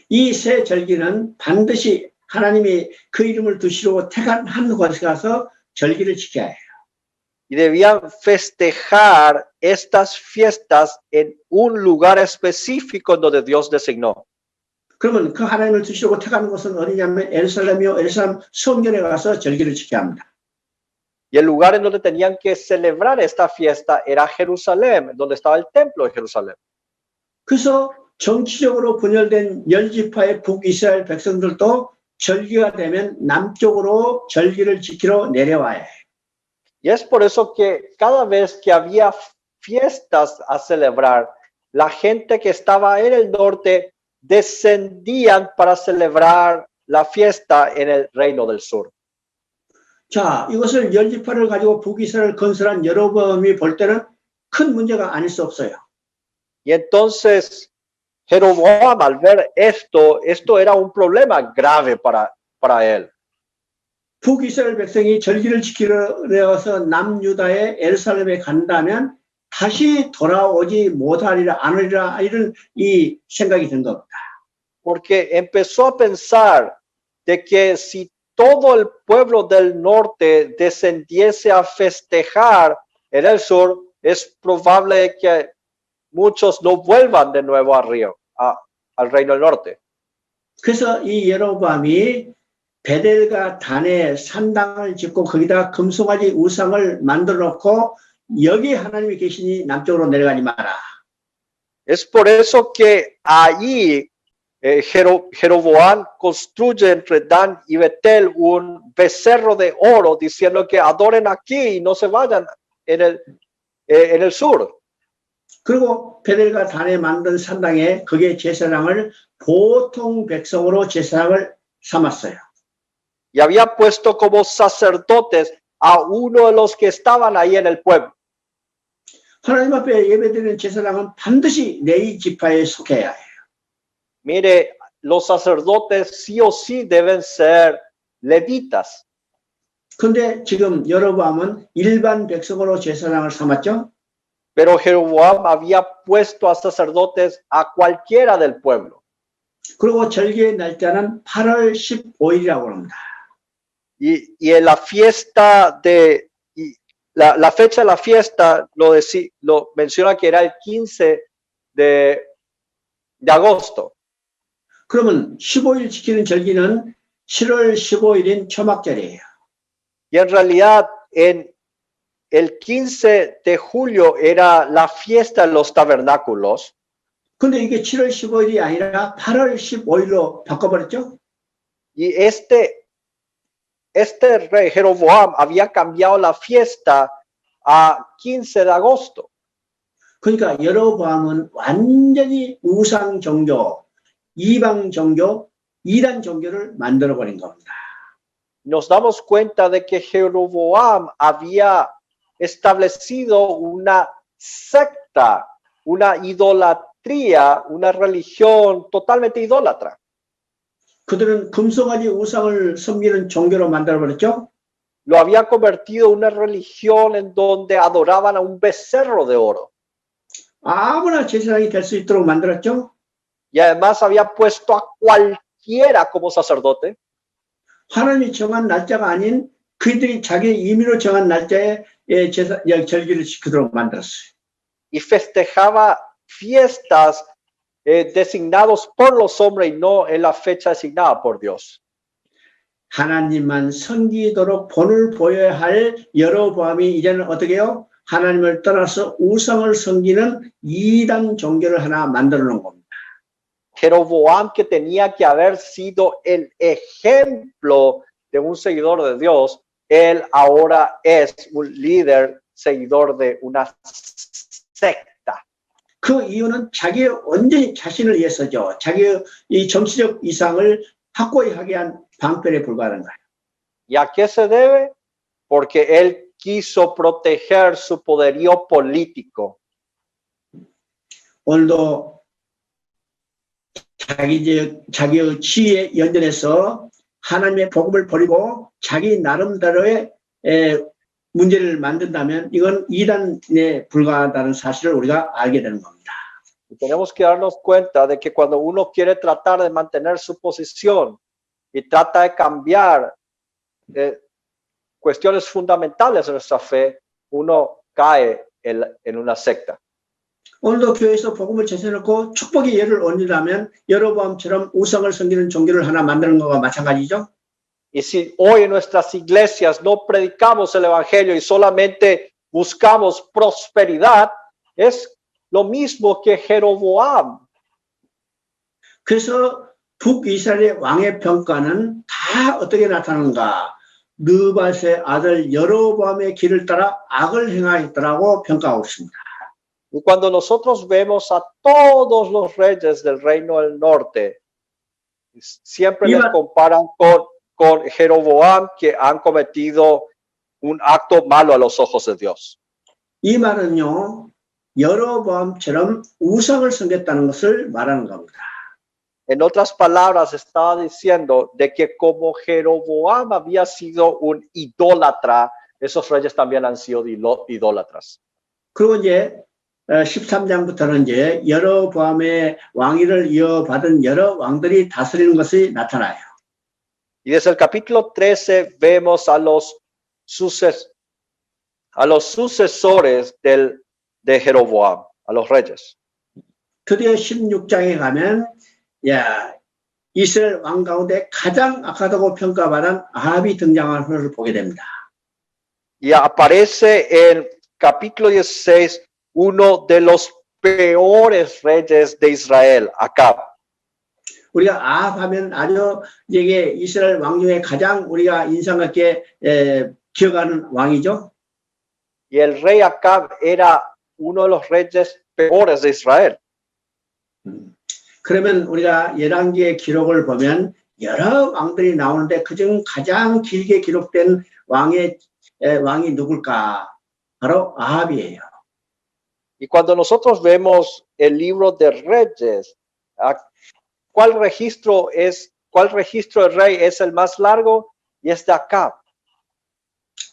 이 세 절기는 반드시 하나님이 그 이름을 두시려고 택한 한 곳에 가서 절기를 지켜야 해요. Y debían festejar estas fiestas en un lugar específico en donde Dios designó. 그러면 그 하나님을 두시려고 택한 곳은 어디냐면 에루살렘이요. 에루살렘 성전에 가서 절기를 지켜야 합니다. Y el lugar en donde tenían que celebrar esta fiesta era Jerusalén, donde estaba el templo de Jerusalén. 그래서 정치적으로 분열된 10지파의 북이스라엘 백성들도 절기가 되면 남쪽으로 절기를 지키러 내려와야 해요. Y es por eso que cada vez que había fiestas a celebrar, la gente que estaba en el norte descendían para celebrar la fiesta en el reino del sur. 자, 이것을 10지파를 가지고 북이스라엘 건설한 여로보암이 볼 때는 큰 문제가 아닐 수 없어요. Y entonces Jeroboam, al ver esto era un problema grave para él. 북이스라엘 백성이 절기를 지키러 내어서 남유다의 에루살렘에 간다면 다시 돌아오지 못하리라 않으리라 이런 이 생각이 든 겁니다. Porque empezó a pensar de que si todo el pueblo del norte descendiese a festejar en el sur, es probable que muchos no vuelvan de nuevo al reino del norte. 그래서 이 여로보암이 베델과 단에 산당을 짓고 거기다 금송아지 우상을 만들어 놓고 여기 하나님이 계시니 남쪽으로 내려가지 마라. Es por eso que ahí Jeroboam construye entre Dan y Betel un becerro de oro diciendo que adoren aquí y no se vayan en el sur. 그리고 베델과 단에 만든 산당에 거기에 제사장을 보통 백성으로 제사장을 삼았어요. Y había puesto como sacerdotes a uno de los que estaban ahí en el pueblo. 하나님 앞에 예배드리는 제사장은 반드시 레위 지파에 속해야 해요. Mire, los sacerdotes sí o sí deben ser levitas. 근데 지금 여로보암은 일반 백성으로 제사장을 삼았죠. Pero Jeroboam había puesto a sacerdotes a cualquiera del pueblo. 그리고 절기의 날짜는 8월 15일이라고 합니다. Y en la fiesta la fecha de la fiesta lo menciona que era el 15 de agosto. 그러면 15일 지키는 절기는 7월 15일인 초막절이에요. Y en realidad el 15 de julio era la fiesta de los tabernáculos. 근데 이게 7월 15일이 아니라 8월 15일로 바꿔버렸죠. Y este rey Jeroboam había cambiado la fiesta a 15 de agosto. 그러니까 여로보암은 완전히 우상 종교, 이방 종교, 이단 종교를 만들어버린 겁니다. Nos damos cuenta de que Jeroboam había establecido una secta, una idolatría, una religión totalmente idólatra. 그들은 금송아지 우상을 섬기는 종교로 만들어버렸죠. Lo había convertido en una religión en donde adoraban a un becerro de oro. 아무나 제사장이 될 수 있도록 만들었죠. Y además había puesto a cualquiera como sacerdote. 하나님이 정한 날짜가 아닌 그들이 자기 임의로 정한 날짜에 절기를 지키도록 만들었어요. Y festejaba fiestas designados por los hombres y no en la fecha designada por Dios. 하나님만 섬기도록 본을 보여야 할 여로보암이 이제는 어떻게 해요? 하나님을 떠나서 우상을 섬기는 이단 종교를 하나 만들어 놓은 겁니다. Jeroboam, que tenía que haber sido el ejemplo de un seguidor de Dios, él ahora es un líder, seguidor de una secta. 그 이유는 자기 온전히 자신을 위해서죠. 자기의 이 정치적 이상을 확고히 하게 한 방편에 불과한 거예요. ¿Y a qué se debe? Porque él quiso proteger su poderío político. 오늘도 자기의 지위에 연연해서 하나님의 복음을 버리고 자기 나름대로의 문제를 만든다면 이건 이단에 불과하다는 사실을 우리가 알게 되는 겁니다. Y tenemos que darnos cuenta de que cuando uno quiere tratar de mantener su posición y trata de cambiar cuestiones fundamentales de nuestra fe, uno cae en una secta. 오늘도 교회에서 복음을 제시해놓고 축복의 예를 얹으라면 여로보암처럼 우상을 섬기는 종교를 하나 만드는 것과 마찬가지죠. Y si hoy en nuestras iglesias no predicamos el evangelio y solamente buscamos prosperidad, es lo mismo que Jeroboam. 그래서 북이스라엘의 왕의 평가는 다 어떻게 나타나는가? 느밧의 아들 여로보암의 길을 따라 악을 행하였더라고 평가하고 있습니다. Y cuando nosotros vemos a todos los reyes del reino del norte, siempre les comparan con Jeroboam, que han cometido un acto malo a los ojos de Dios. 이 말은요, 여로보암처럼 우상을 섬겼다는 것을 말하는 겁니다. En otras palabras, estaba diciendo de que como Jeroboam había sido un idólatra, esos reyes también han sido idólatras. 그리고 이제 13장부터는 이제 여로보암의 왕위를 이어받은 여러 왕들이 다스리는 것이 나타나요. Y desde el capítulo 13 vemos a los sucesores de Jeroboam, a los reyes. 드디어 16장에 가면 이스라엘 왕 가운데 가장 악하다고 평가받은 아합이 등장하는 것을 보게 됩니다. Y aparece en capítulo 16 uno de los peores reyes de Israel, Acab. 우리가 아합 하면 아주 이게 이스라엘 왕 중에 가장 우리가 인상 깊게 기억하는 왕이죠. Y el rey Acab era uno de los reyes peores de Israel. 그러면 우리가 열왕기의 기록을 보면 여러 왕들이 나오는데 그중 가장 길게 기록된 왕이 누굴까? 바로 아합이에요. Y cuando nosotros vemos el libro de Reyes, ¿cuál registro del rey es el más largo? Y es de Acab.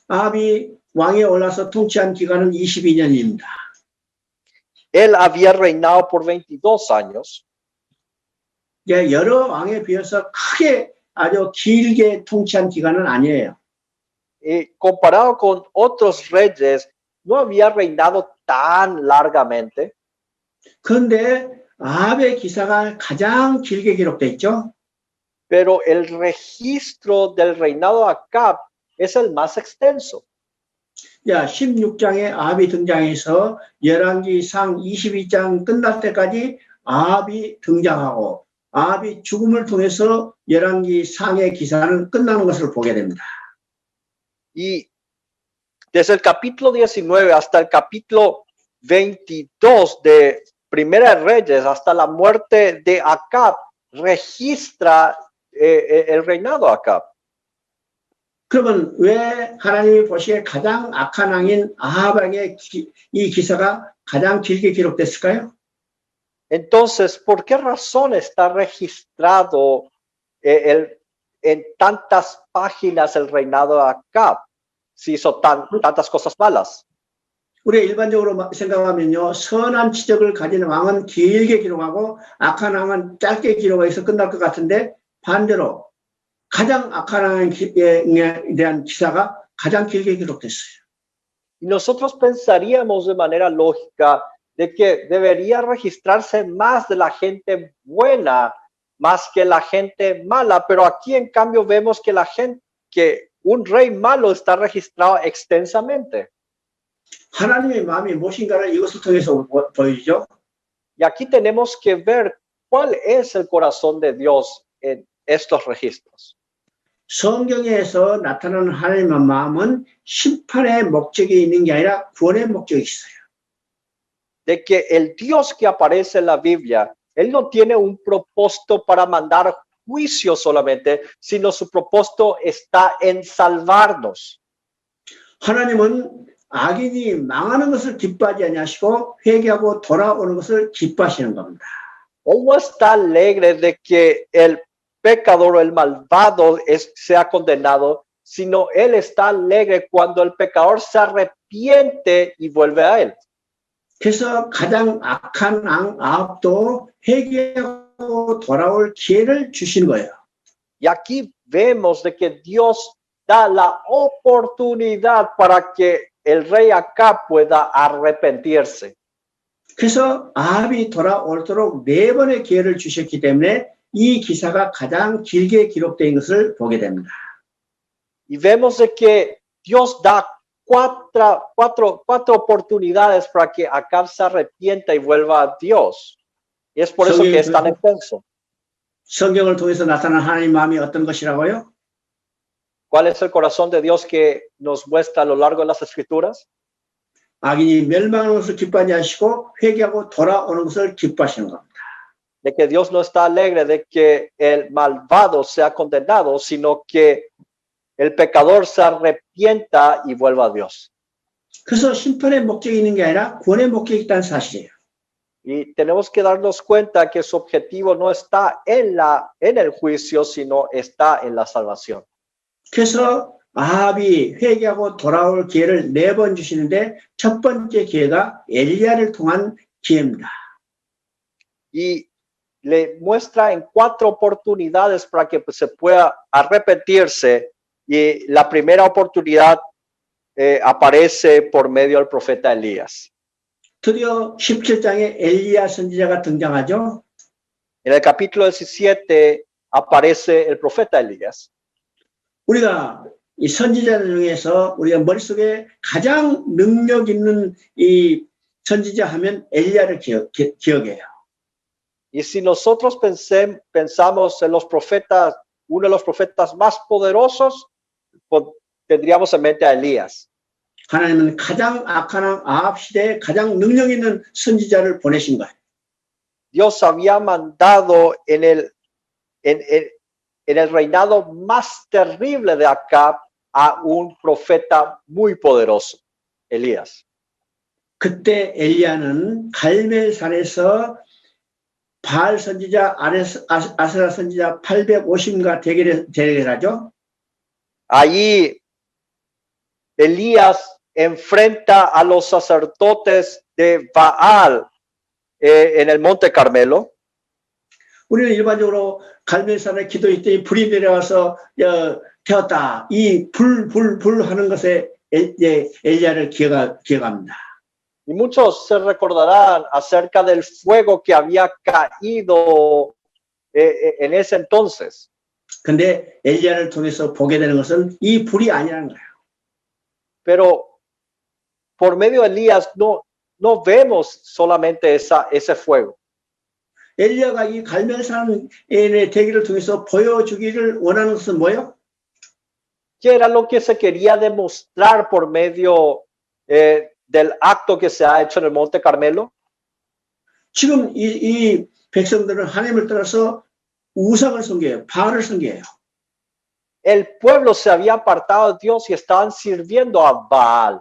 아합이 왕에 올라서 통치한 기간은 22년입니다. Él había reinado por 22 años. 여러 왕에 비해서 크게 아주 길게 통치한 기간은 아니에요. Y comparado con otros reyes, no había reinado tan largamente. 그런데 아합의 기사가 가장 길게 기록돼 있죠. Pero el registro del reinado de Acab es el más extenso. 야, 16장에 아합이 등장해서 열왕기상 22장 끝날 때까지 아합이 등장하고 아합이 죽음을 통해서 열왕기상의 기사는 끝나는 것을 보게 됩니다. Y desde el capítulo 19 hasta el capítulo 22 de Primera de Reyes, hasta la muerte de Acab, registra el reinado de Acab. 그러면 왜 하나님이 보시기에 가장 악한 왕인 아합에게 이 기사가 가장 길게 기록됐을까요? Entonces, ¿por qué razón está registrado en tantas páginas el reinado de Acab? Si hizo tantas cosas malas. 우리가 일반적으로 생각하면요, 선한 지적을 가진 왕은 길게 기록하고 악한 왕은 짧게 기록해서 끝날 것 같은데 반대로 가장 악한 왕에 대한 기사가 가장 길게 기록됐어요. Y nosotros pensaríamos de manera lógica de que debería registrarse más de la gente buena, más que la gente mala, pero aquí en cambio vemos que que un rey malo está registrado extensamente. 하나님의 마음이 무엇인가를 이것을 통해서 보여주죠. Y aquí tenemos que ver cuál es el corazón de Dios en estos registros. 성경에서 나타나는 하나님의 마음은 심판의 목적이 있는 게 아니라 구원의 목적이 있어요. De que el Dios que aparece en la Biblia, Él no tiene un propósito para mandar juicio solamente, sino su propósito está en salvarnos. 하나님은 악인이 망하는 것을 기뻐하지 아니하시고 회개하고 돌아오는 것을 기뻐하시는 겁니다. Él no está alegre de que el pecador o el malvado sea condenado, sino Él está alegre cuando el pecador se arrepiente y vuelve a Él. 그래서 가장 악한 아합도 회개하고 돌아올 기회를 주신 거예요. Y aquí vemos de que Dios da la oportunidad para que el rey Acab pueda arrepentirse. 그래서 아합이 돌아오도록 4번의 기회를 주셨기 때문에 이 기사가 가장 길게 기록된 것을 보게 됩니다. Y vemos de que Dios da cuatro oportunidades para que Acab se arrepienta y vuelva a Dios. Y es por eso que es tan extenso. 성경을 통해서 나타난 하나님의 마음이 어떤 것이라고요? ¿Cuál es el corazón de Dios que nos muestra a lo largo de las Escrituras? 악인이 멸망하는 것을 기뻐하지 않으시고 회개하고 돌아오는 것을 기뻐하시는 겁니다. De que Dios no está alegre de que el malvado sea condenado, sino que el pecador se arrepienta y vuelva a Dios. 그래서 심판의 목적이 있는 게 아니라 구원의 목적이 있다는 사실이에요. Y tenemos que darnos cuenta que su objetivo no está en el juicio, sino está en la salvación. 그래서 아합이 회개하고 돌아올 기회를 4번 주시는데 첫 번째 기회가 엘리야를 통한 기회입니다. Y le muestra en 4 oportunidades para que se pueda arrepentirse. Y la primera oportunidad aparece por medio del profeta Elías. 드디어 17장에 엘리야 선지자가 등장하죠. En el capítulo 17 aparece el profeta Elías. 우리가 이 선지자들 중에서 우리가 머릿속에 가장 능력 있는 이 선지자 하면 엘리야를 기억해요. Y si nosotros pensamos en los profetas, uno de los profetas más poderosos, pues, tendríamos en mente a Elías. 하나님은 가장 악한 아합 시대에 가장 능력 있는 선지자를 보내신 거예요. Dios había mandado en el reinado más terrible de Acab a un profeta muy poderoso, Elías. 그때 엘리야는 갈멜산에서 바알 선지자, 아세라 선지자 850과 대결하죠. Allí Elías enfrenta a los sacerdotes de Baal en el monte Carmelo. 우리는 일반적으로 갈멜산에 기도했더니 불이 내려와서 태웠다. 이 불 하는 것에 엘리야를 기억합니다. Y muchos se recordarán acerca del fuego que había caído en ese entonces. 근데 엘리야를 통해서 보게 되는 것은 이 불이 아니라는 거예요. Pero por medio de Elías no vemos solamente ese fuego. 엘리야가 이 갈멜산의 대기를 통해서 보여주기를 원하는 것은 뭐예요? ¿Qué era lo que se quería demostrar por medio del acto que se ha hecho en el Monte Carmelo? 지금 이 백성들은 하나님을 떠나서 우상을 섬겨요. 바알을 섬겨요. El pueblo se había apartado de Dios y estaban sirviendo a Baal.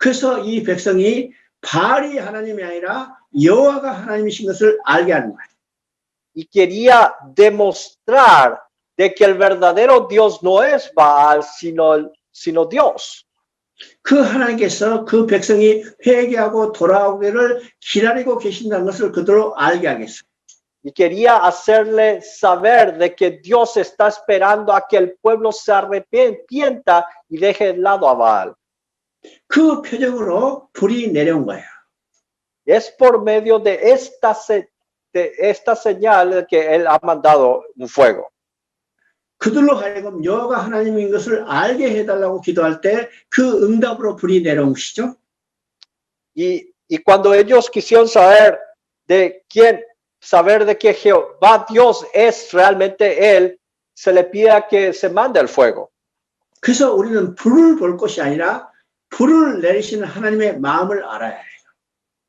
그래서 이 백성이 바알이 하나님이 아니라 여호와가 하나님이신 것을 알게 하는 거예요. Y quería demostrar de que el verdadero Dios no es Baal, sino Dios. 그 하나님께서 그 백성이 회개하고 돌아오기를 기다리고 계신다는 것을 그대로 알게 하겠어요. Y quería hacerle saber de que Dios está esperando a que el pueblo se arrepienta y deje de lado a Baal. 그 표적으로 불이 내려온 거예요. Es por medio de esta señal que él ha mandado un fuego. 그들로 하여금 여호와가 하나님인 것을 알게 해달라고 기도할 때 그 응답으로 불이 내려온 것이죠. Y cuando ellos quisieron saber de que Jehová Dios es realmente él, se le pide que se mande el fuego. 그래서 우리는 불을 볼 것이 아니라 불을 내리시는 하나님의 마음을 알아야 해요.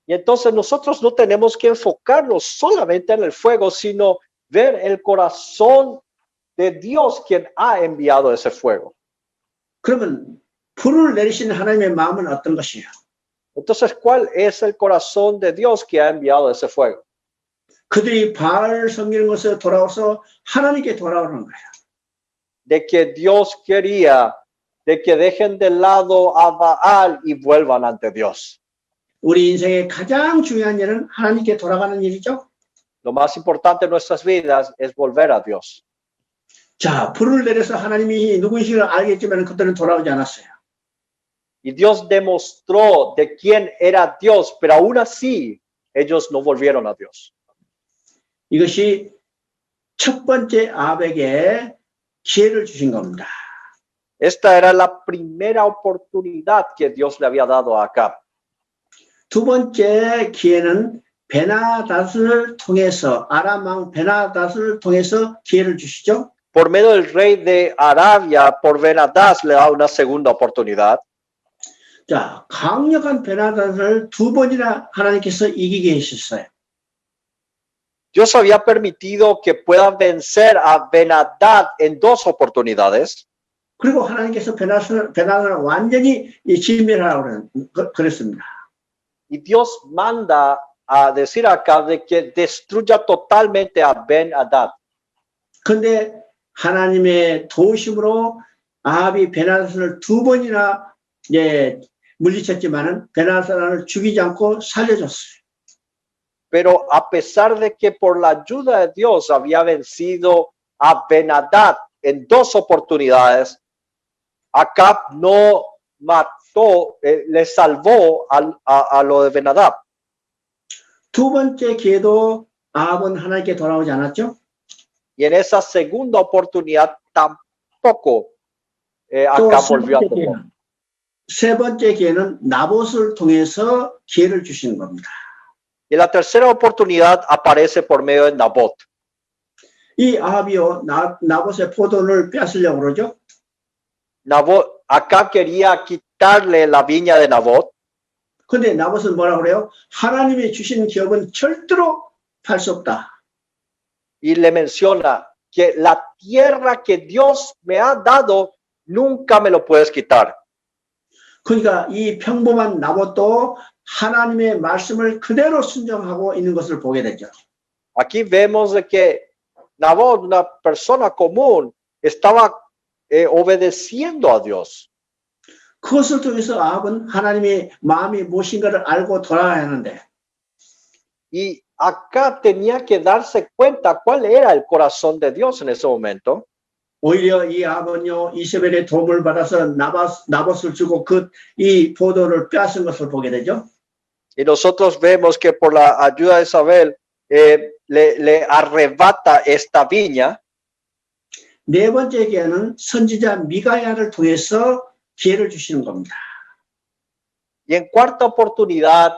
Y entonces nosotros no tenemos que enfocarnos solamente en el fuego, sino ver el corazón de Dios quien ha enviado ese fuego. 그러면 불을 내리시는 하나님의 마음은 어떤 것이에요? Entonces, ¿cuál es el corazón de Dios que ha enviado ese fuego? 그들이 바알을 섬기는 것에 돌아와서 하나님께 돌아오는 거예요. De que Dios quería de que dejen de lado a Baal y vuelvan ante Dios. 우리 인생의 가장 중요한 일은 하나님께 돌아가는 일이죠. Lo más importante en nuestras vidas es volver a Dios. 자, 불을 내려서 하나님이 누구인지를 알겠지만 그들은 돌아오지 않았어요. Y Dios demostró de quién era Dios, pero aún así ellos no volvieron a Dios. 이것이 첫 번째 아합에게 기회를 주신 겁니다. Esta era la primera oportunidad que Dios le había dado a Acab. 두 번째 기회는 베나닷을 통해서 아람 왕 베나닷을 통해서 기회를 주시죠. Por medio del rey de Arabia, por Ben-Hadad, le da una segunda oportunidad. 자, 강력한 베나닷을 두 번이나 하나님께서 이기게 하셨어요. Dios había permitido que puedan vencer a Ben-Hadad en dos oportunidades. 그리고 하나님께서 베나닷을 완전히 진멸하라고 그랬습니다. Y Dios manda a decir acá de que destruya totalmente a Ben-Hadad. 그런데 하나님의 도우심으로 아합이 베나닷을 두 번이나 물리쳤지만은 베나닷을 죽이지 않고 살려줬어요. Pero a pesar de que por la ayuda de Dios había vencido a Ben-Hadad en dos oportunidades, Acab no mató, le salvó a lo de Ben-Hadad. 두 번째 기회도 아합은 하나님께 돌아오지 않았죠. Y en esa segunda oportunidad tampoco Acab volvió a tomar. 세 번째 기회는 나봇을 통해서 기회를 주시는 겁니다. Y la tercera oportunidad aparece por medio de Nabot. 이 아합이요 나봇의 포도를 뺏으려고 그러죠. Nabot, Acab quería quitarle la viña de Nabot. 근데 나봇은 뭐라고 그래요? 하나님이 주신 기업은 절대로 팔 수 없다. Y le menciona que la tierra que Dios me ha dado nunca me lo puedes quitar. 그러니까 이 평범한 나봇도 하나님의 말씀을 그대로 순종하고 있는 것을 보게 되죠. Aquí vemos de que Nabot, una persona común, estaba obedeciendo a Dios. 그것을 통해서 아합은 하나님의 마음이 무엇인가를 알고 돌아가야 하는데 Y acá tenía que darse cuenta cuál era el corazón de Dios en ese momento. 오히려 이 아합은요 이세벨의 도움을 받아서 나봇을 주고 이 포도를 빼앗은 것을 보게 되죠. Y nosotros vemos que por la ayuda de Isabel le arrebata esta viña. 네 번째 기회는 선지자 미가야를 통해서 기회를 주시는 겁니다. Y en cuarta oportunidad,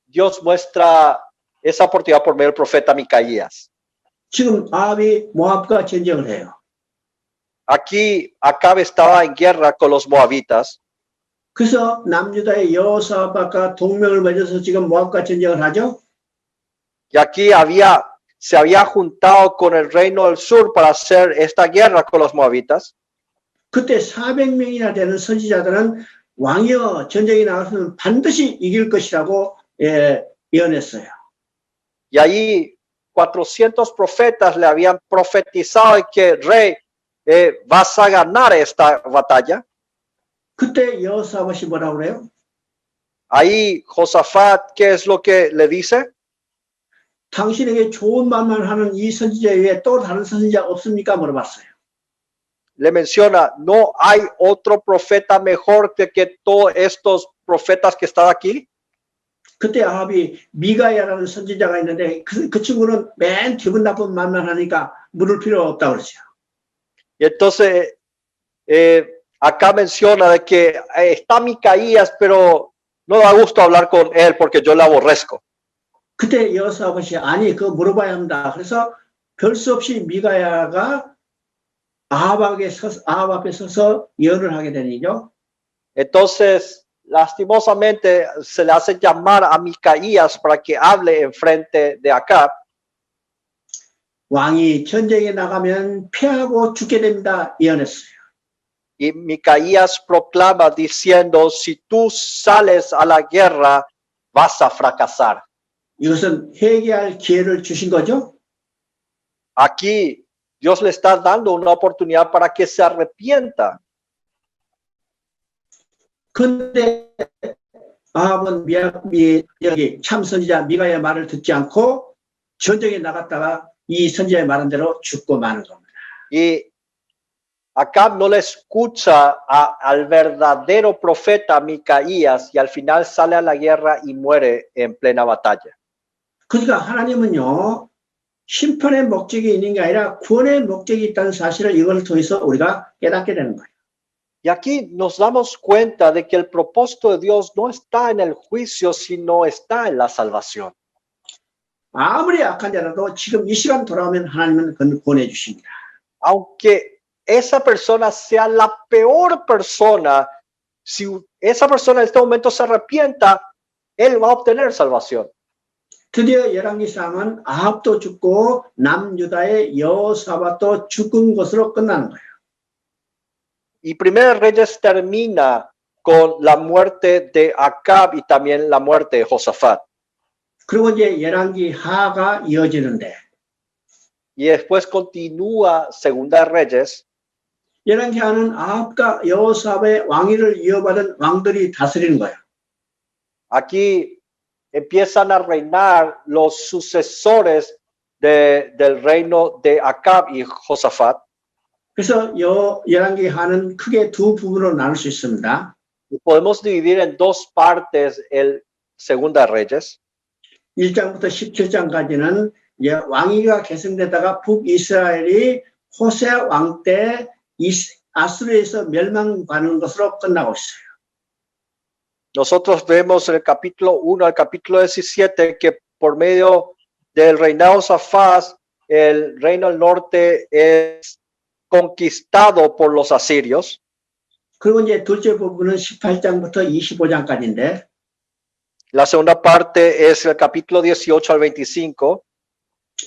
Dios muestra esa oportunidad por medio del profeta Micaías. 지금 아합이 모압과 전쟁을 해요. Aquí Acab estaba en guerra con los moabitas. 그래서 남유다의 여호사밧과 동맹을 맺어서 지금 모압과 전쟁을 하죠. Y aquí se había juntado con el reino del sur para hacer esta guerra con los moabitas. 그때 400명이나 되는 선지자들은 왕이여 전쟁에 나가서는 반드시 이길 것이라고 예언했어요. Y ahí 400 profetas le habían profetizado que rey vas a ganar esta batalla. 그때 여호사밧이 뭐라고 그래요? Ahí Josafat, ¿qué es lo que le dice? 당신에게 좋은 말만 하는 이 선지자 외에 또 다른 선지자 없습니까? 물어봤어요. Le menciona, no hay otro profeta mejor que todos estos profetas que están aquí. 그때 아합이 미가야라는 선지자가 있는데 그 친구는 맨 기분 나쁜 말만 하니까 물을 필요 없다고 그러죠. Y entonces acá menciona de que está Micaías, pero no da gusto hablar con él porque yo le aborrezco. 그때 여호사밧이 아니 그거 물어봐야 합니다. 그래서 별 수 없이 미가야가 아합 앞에 서서 예언을 하게 되는 일이죠. Entonces, lastimosamente, se le hace llamar a Micaías para que hable en frente de Acab. 왕이 전쟁에 나가면 패하고 죽게 됩니다. 예언했어요. Y Micaías proclama diciendo, si tú sales a la guerra, vas a fracasar. 이것은 회개할 기회를 주신 거죠. Aquí Dios le está dando una oportunidad para que se arrepienta. 그런데 아합은 여기 참 선지자 미가의 말을 듣지 않고 전쟁에 나갔다가 이 선지자의 말한 대로 죽고 마는 겁니다. Y Acab no le escucha al verdadero profeta Micaías y al final sale a la guerra y muere en plena batalla. 그러니까 하나님은요, 심판의 목적이 있는 게 아니라 구원의 목적이 있다는 사실을 이걸 통해서 우리가 깨닫게 되는 거예요. Y aquí nos damos cuenta de que el propósito de Dios no está en el juicio, sino está en la salvación. 아무리 악한 자라도 지금 이 시간 돌아오면 하나님은 그걸 구원해 주십니다. Aunque esa persona sea la peor persona, si esa persona en este momento se arrepienta, él va a obtener salvación. 드디어 열왕기상은 아합도 죽고 남유다의 여호사밧도 죽은 것으로 끝나는 거예요. Y Primera de Reyes termina con la muerte de Acab y también la muerte de Josafat. 그리고 이제 열왕기하가 이어지는데 Y después continúa Segunda de Reyes. 열왕기하는 아합과 여호사밧의 왕위를 이어받은 왕들이 다스리는 거예요. Aquí empiezan a reinar los sucesores del reino de Acab y Josafat. 그래서 열왕기하는 크게 두 부분으로 나눌 수 있습니다. Y podemos dividir en dos partes el Segunda de Reyes. 1장부터 17장까지는 왕위가 계승되다가 북이스라엘이 호세 왕 때 아수르에서 멸망하는 것으로 끝나고 있어요. Nosotros vemos en el capítulo 1 al capítulo 17 que por medio del reinado de Josafat, el reino del norte es conquistado por los asirios. 그리고 이제 둘째 부분은 18장부터 25장까지인데 La segunda parte es el capítulo 18 al 25.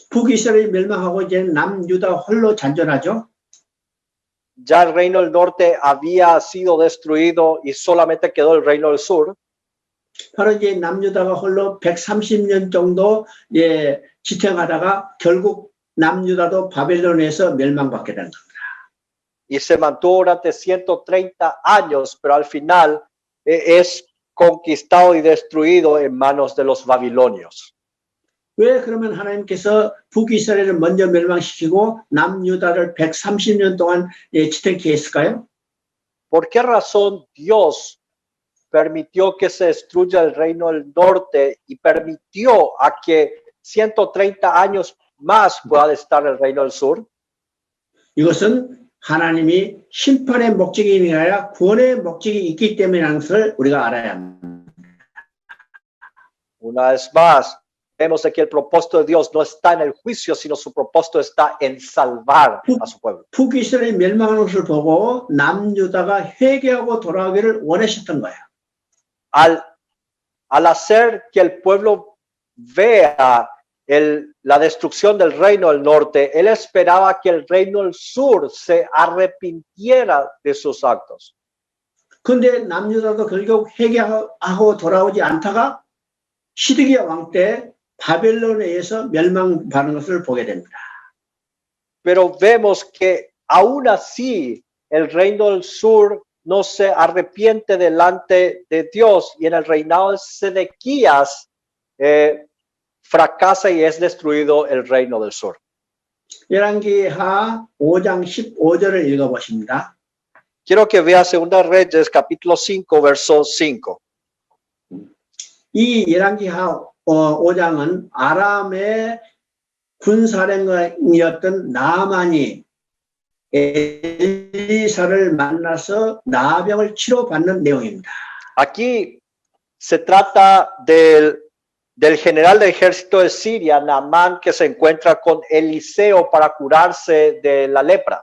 북이스라엘이 멸망하고 이제 남유다 홀로 잔존하죠. Ya el reino del norte había sido destruido y solamente quedó el reino del sur. 바로 이제 남유다가 홀로 130년 정도 지탱하다가 결국 남유다도 바벨론에서 멸망받게 된 겁니다. Y se mantuvo durante 130 años, pero al final es conquistado y destruido en manos de los babilonios. 왜 그러면 하나님께서 북이스라엘을 먼저 멸망시키고 남유다를 130년 동안 지탱케 했을까요? ¿Por qué razón Dios permitió que se destruya el reino del norte y permitió a que 130 años más pueda estar el reino del sur? 이것은 하나님이 심판의 목적이 아니라 구원의 목적이 있기 때문이라는 것을 우리가 알아야 합니다. Una vez más, vemos de que el propósito de Dios no está en el juicio, sino su propósito está en salvar a su pueblo. 북이스라엘이 멸망하는 것을 보고 남유다가 회개하고 돌아오기를 원하셨던 거예요. Al hacer que el pueblo vea la destrucción del reino del norte, él esperaba que el reino del sur se arrepintiera de sus actos. 그런데 남유다도 결국 회개하고 돌아오지 않다가 시드기야 왕 때 바벨론에 의해서 멸망하는 것을 보게 됩니다. Pero vemos que aún así el reino del sur no se arrepiente delante de Dios, y en el reinado de Sedequías fracasa y es destruido el reino del sur. 열왕기하 5장 15절을 읽어보십니다. Quiero que vea Segunda Reyes capítulo 5 verso 5. 이 열왕기하 5장은 아람의 군사령관이었던 나만이 엘리사를 만나서 나병을 치료받는 내용입니다. Aquí se trata del general de ejército de Siria, Naamán, que se encuentra con Eliseo para curarse de la lepra.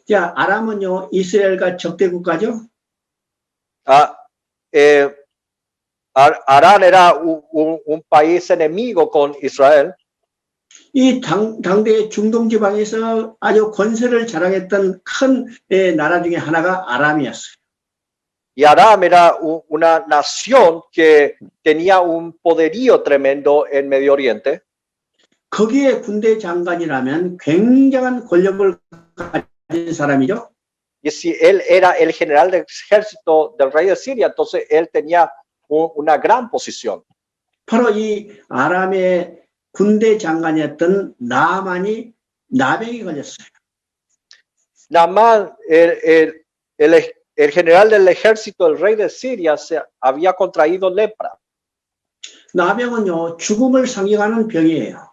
자, 아람은요, 이스라엘과 적대 국가죠. Arán era un país enemigo con Israel. 이 당대 중동 지방에서 아주 권세를 자랑했던 큰 나라 중에 하나가 아람이었어요. Y Aram era una nación que tenía un poderío tremendo en Medio Oriente. 거기에 군대 장관이라면 굉장한 권력을 가진 사람이죠. Y si él era el general del ejército del rey de Siria, entonces él tenía una gran posición. 바로 이 아람의 군대 장관이었던 나만이 나병이 걸렸어요. Naamán, el general del ejército del rey de Siria, se había contraído lepra. 나병은요, 죽음을 상징하는 병이에요.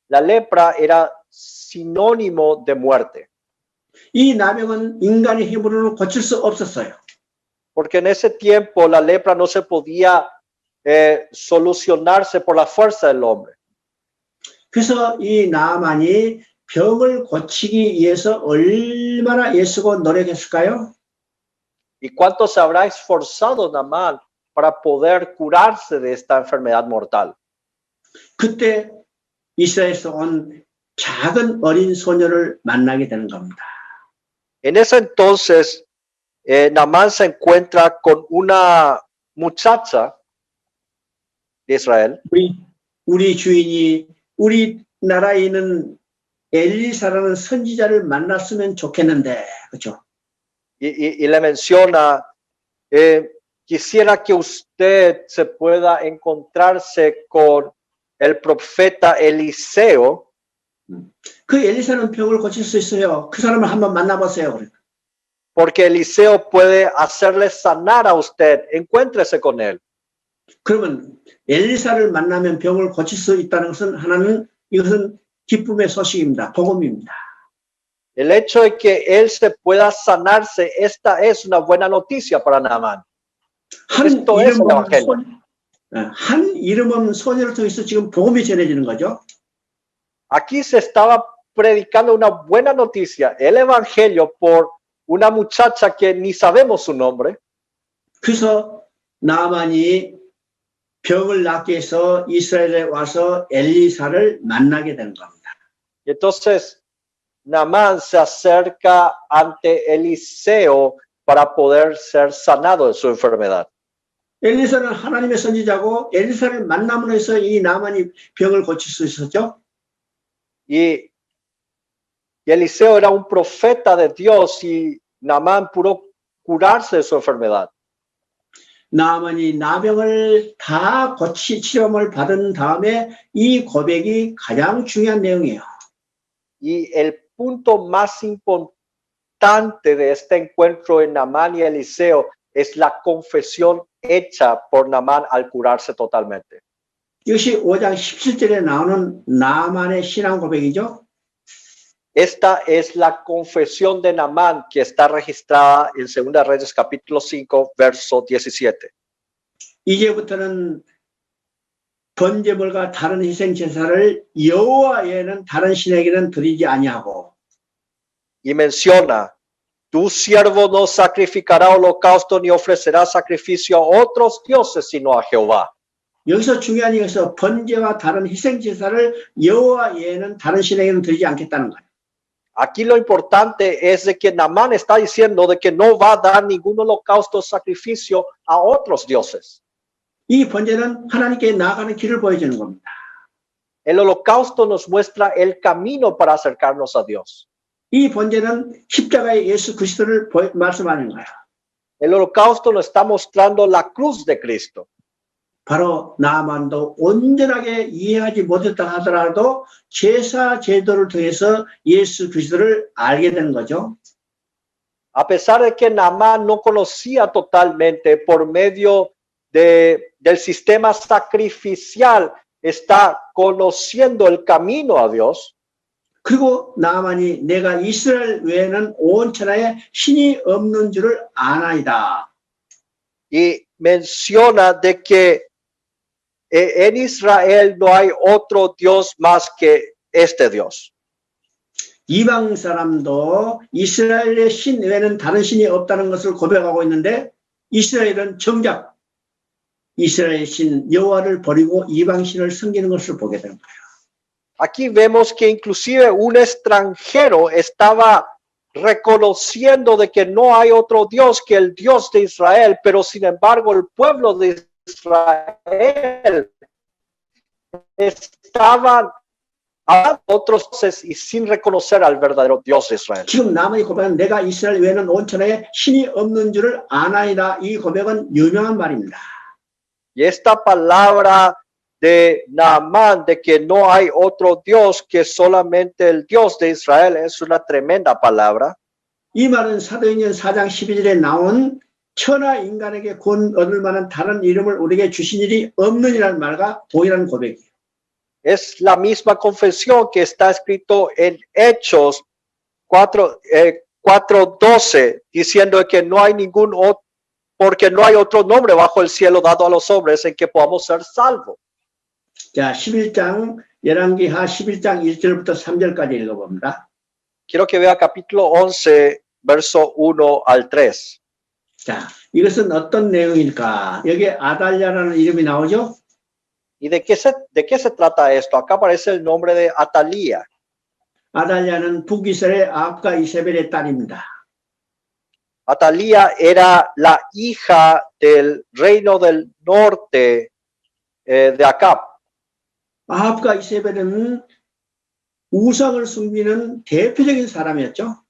La lepra era sinónimo de muerte. 이 나병은 인간의 힘으로는 고칠 수 없었어요. Porque en ese tiempo la lepra no se podía solucionarse por la fuerza del hombre. 그래서 이 나만이 병을 고치기 위해서 얼마나 애쓰고 노력했을까요? ¿Y cuánto se habrá esforzado Naamán para poder curarse de esta enfermedad mortal? 그때 이스라엘에서 온 작은 어린 소녀를 만나게 되는 겁니다. En ese entonces, Naamán se encuentra con una muchacha de Israel. 우리 주인이 우리 나라에 있는 엘리사라는 선지자를 만났으면 좋겠는데, 그렇죠? Y le menciona, quisiera que usted se pueda encontrarse con el profeta Eliseo. 그 엘리사는 병을 고칠 수 있어요. 그 사람을 한번 만나보세요. Porque Eliseo puede hacerle sanar a usted. Encuéntrese con él. 그러면 엘리사를 만나면 병을 고칠 수 있다는 것은 이것은 기쁨의 소식입니다. 복음입니다. El hecho de que él se pueda sanarse, esta es una buena noticia para Naamán. Esto es el evangelio. 한 이름 없는 소녀를 통해서 지금 복음이 전해지는 거죠. Aquí se estaba predicando una buena noticia, el evangelio, por una muchacha que ni sabemos su nombre. 그래서 나만이 병을 낫게 해서 이스라엘에 와서 엘리사를 만나게 된 겁니다. Entonces, Naamán se acerca ante Eliseo para poder ser sanado de su enfermedad. 엘리사는 하나님의 선지자고 엘리사를 만남으로 해서 이 나만이 병을 고칠 수 있었죠. Y Eliseo era un profeta de Dios y Naamán pudo curarse de su enfermedad. 나만이 나병을 다 치료를 받은 다음에 이 고백이 가장 중요한 내용이에요. Y el punto más importante de este encuentro en Naamán y Eliseo es la confesión hecha por Naamán al curarse totalmente. 이것이 5장 17절에 나오는 나만의 신앙 고백이죠. Esta es la confesión de Naamán que está registrada en 2 Reyes capítulo 5 verso 17. 이제부터는 번제물과 다른 희생 제사를 여호와 외에는 다른 신에게는 드리지 아니하고 y menciona, tu siervo no sacrificará holocausto ni ofrecerá sacrificio a otros dioses sino a Jehová. 여기서 중요한 것은 번제와 다른 희생 제사를 여호와 외에는 다른 신에게는 드리지 않겠다는 거예요. Aquí lo importante es de que Naamán está diciendo de que no va a dar ningún holocausto o sacrificio a otros dioses. 이 번제는 하나님께 나아가는 길을 보여주는 겁니다. El holocausto nos muestra el camino para acercarnos a Dios. 이 번제는 십자가의 예수 그리스도를 말씀하는 거예요. El holocausto nos está mostrando la cruz de Cristo. 바로 나만도 온전하게 이해하지 못했다 하더라도 제사 제도를 통해서 예수 그리스도를 알게 되는 거죠. A pesar de que Naamán no conocía totalmente por medio del sistema sacrificial, está conociendo el camino a Dios. 그리고 나만이 내가 이스라엘 외에는 온 천하에 신이 없는 줄을 아나이다. Y menciona de que en Israel no hay otro Dios más que este Dios. 이방 사람도 이스라엘의 신 외에는 다른 신이 없다는 것을 고백하고 있는데 이스라엘은 정작 이스라엘 신 여호와를 버리고 이방 신을 섬기는 것을 보게 되는 거예요. Aquí vemos que inclusive un extranjero estaba reconociendo de que no hay otro Dios que el Dios de Israel, pero sin embargo el pueblo de Israel estaban a otros dioses y sin reconocer al verdadero Dios de Israel. 지금 나만이 고백하는 내가 이스라엘 외에는 온 천하에 신이 없는 줄을 아나이다. 이 고백은 유명한 말입니다. Y esta palabra de Naamán, de que no hay otro Dios que solamente el Dios de Israel, es una tremenda palabra. 이 말은 사도행전 4장 11절에 나온 천하 인간에게 곧 얻을 만한 다른 이름을 우리에게 주신 일이 없느니라는 말과 동일한 고백이에요. Es la misma confesión que está escrito en Hechos 4:12, diciendo que no hay ningún otro, porque no hay otro nombre bajo el cielo dado a los hombres en que podamos ser salvos. 자, 11장 열왕기하 11장 1절부터 3절까지 읽어봅니다. Quiero que vea capítulo 11, verso 1 al 3. 자, 이것은 어떤 내용일까? 여기 아달랴라는 이름이 나오죠? ¿Y de qué se trata esto? Acá aparece el nombre de Atalía. 아달랴는 북이스라엘 아합과 이세벨의 딸입니다. Atalía era la hija del reino del norte de Acab. 아합과 이세벨은 우상을 숨기는 대표적인 사람이었죠.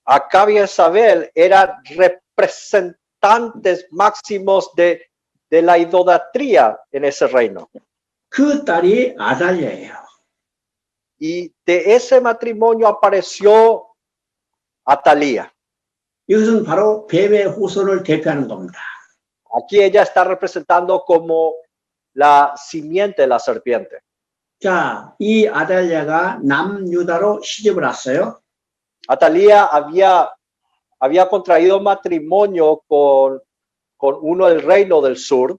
Acab y Jezabel eran representantes máximos de la idolatría en ese reino. 그 딸이 아달랴예요. Y de ese matrimonio apareció Atalía. 이것은 바로 뱀의 후손을 대표하는 겁니다. Aquí ella está representando como la simiente de la serpiente. 자, 이 아달랴가 남유다로 시집을 왔어요. Atalía había contraído matrimonio con uno del reino del sur.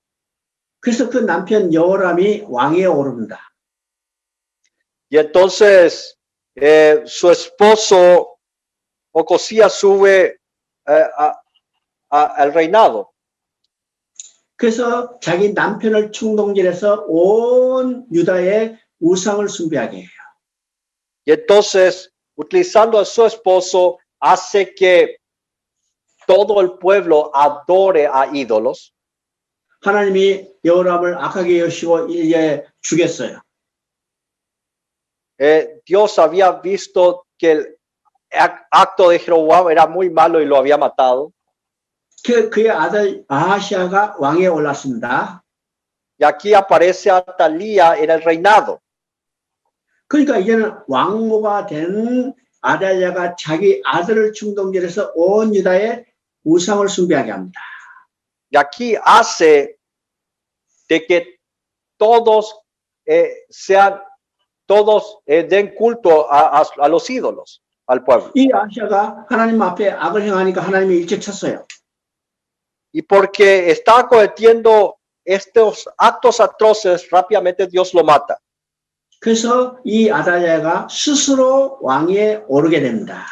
그래서 그 남편 여호람이 왕위에 오릅니다. Y entonces su esposo Ocosías sube al reinado. 그래서 자기 남편을 충동질해서 온 유다의 우상을 숭배하게 해요. Y entonces, utilizando a su esposo, hace que todo el pueblo adore a ídolos. 하나님이 여호람을 악하게 여시고 이제 죽였어요. Dios había visto que el acto de Jeroboam era muy malo y lo había matado. 그의 아들 아하시아가 왕에 올랐습니다. Y aquí aparece Atalía en el reinado. 그러니까 이제는 왕모가 된 아달랴가 자기 아들을 충동질해서 온 유다의 우상을 숭배하게 합니다. Y aquí hace de que todos den culto a los ídolos, al pueblo. 이 아시아가 하나님 앞에 악을 행하니까 하나님이 일찍 쳤어요. Y porque estaba cometiendo estos actos atroces, rápidamente Dios lo mata. 그래서 이 아달랴가 스스로 왕위에 오르게 됩니다.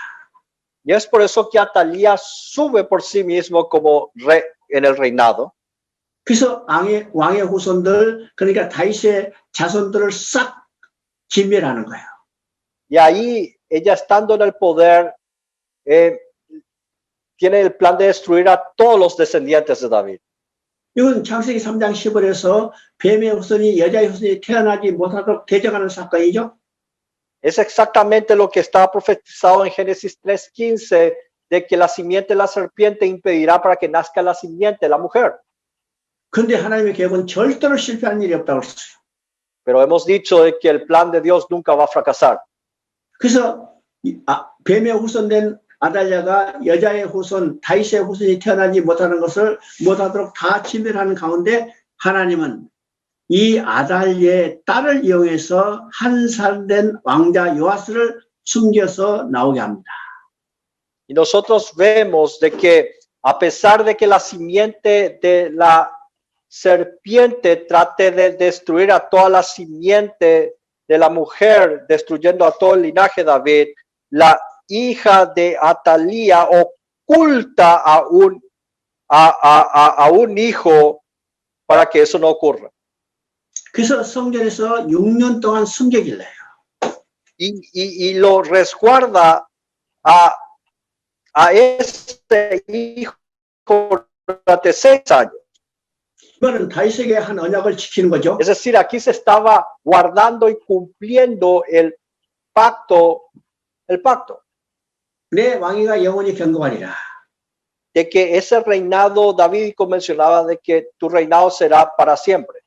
Y es por eso que Atalía sube por sí mismo como rey en el reinado. 그래서 왕의 후손들, 그러니까 다윗의 자손들을 싹 진멸하는 거예요. Y ahí, ella estando en el poder, tiene el plan de destruir a todos los descendientes de David. 이건 창세기 3장 10절에서 뱀의 후손이 여자의 후손이 태어나지 못하도록 대적하는 사건이죠. Es exactamente lo que estaba profetizado en Génesis 3:15, de que la simiente de la serpiente impedirá para que nazca la simiente de la mujer. 그런데 하나님의 계획은 절대로 실패할 일이 없다고 했어요. Pero hemos dicho de que el plan de Dios nunca va a fracasar. 그래서 뱀의 후손된 아달랴가 여자의 후손, 다윗의 후손이 태어나지 못하도록 다 진멸하는 가운데 하나님은 이 아달랴의 딸을 이용해서 한 살 된 왕자 요아스를 숨겨서 나오게 합니다. Y nosotros vemos de que a pesar de que la simiente de la serpiente trate de destruir a toda la simiente de la mujer, destruyendo a todo el linaje de David, la hija de Atalía oculta a un hijo para que eso no ocurra. 그래서 성전에서 6년 동안 숨겨길래요. Y lo resguarda a este hijo durante 6 años. 이거는 다윗에게 한 언약을 지키는 거죠. Es decir, aquí se estaba guardando y cumpliendo el pacto. 내 왕위가 영원히 경고하리라. De que ese reinado, David mencionaba de que tu reinado será para siempre.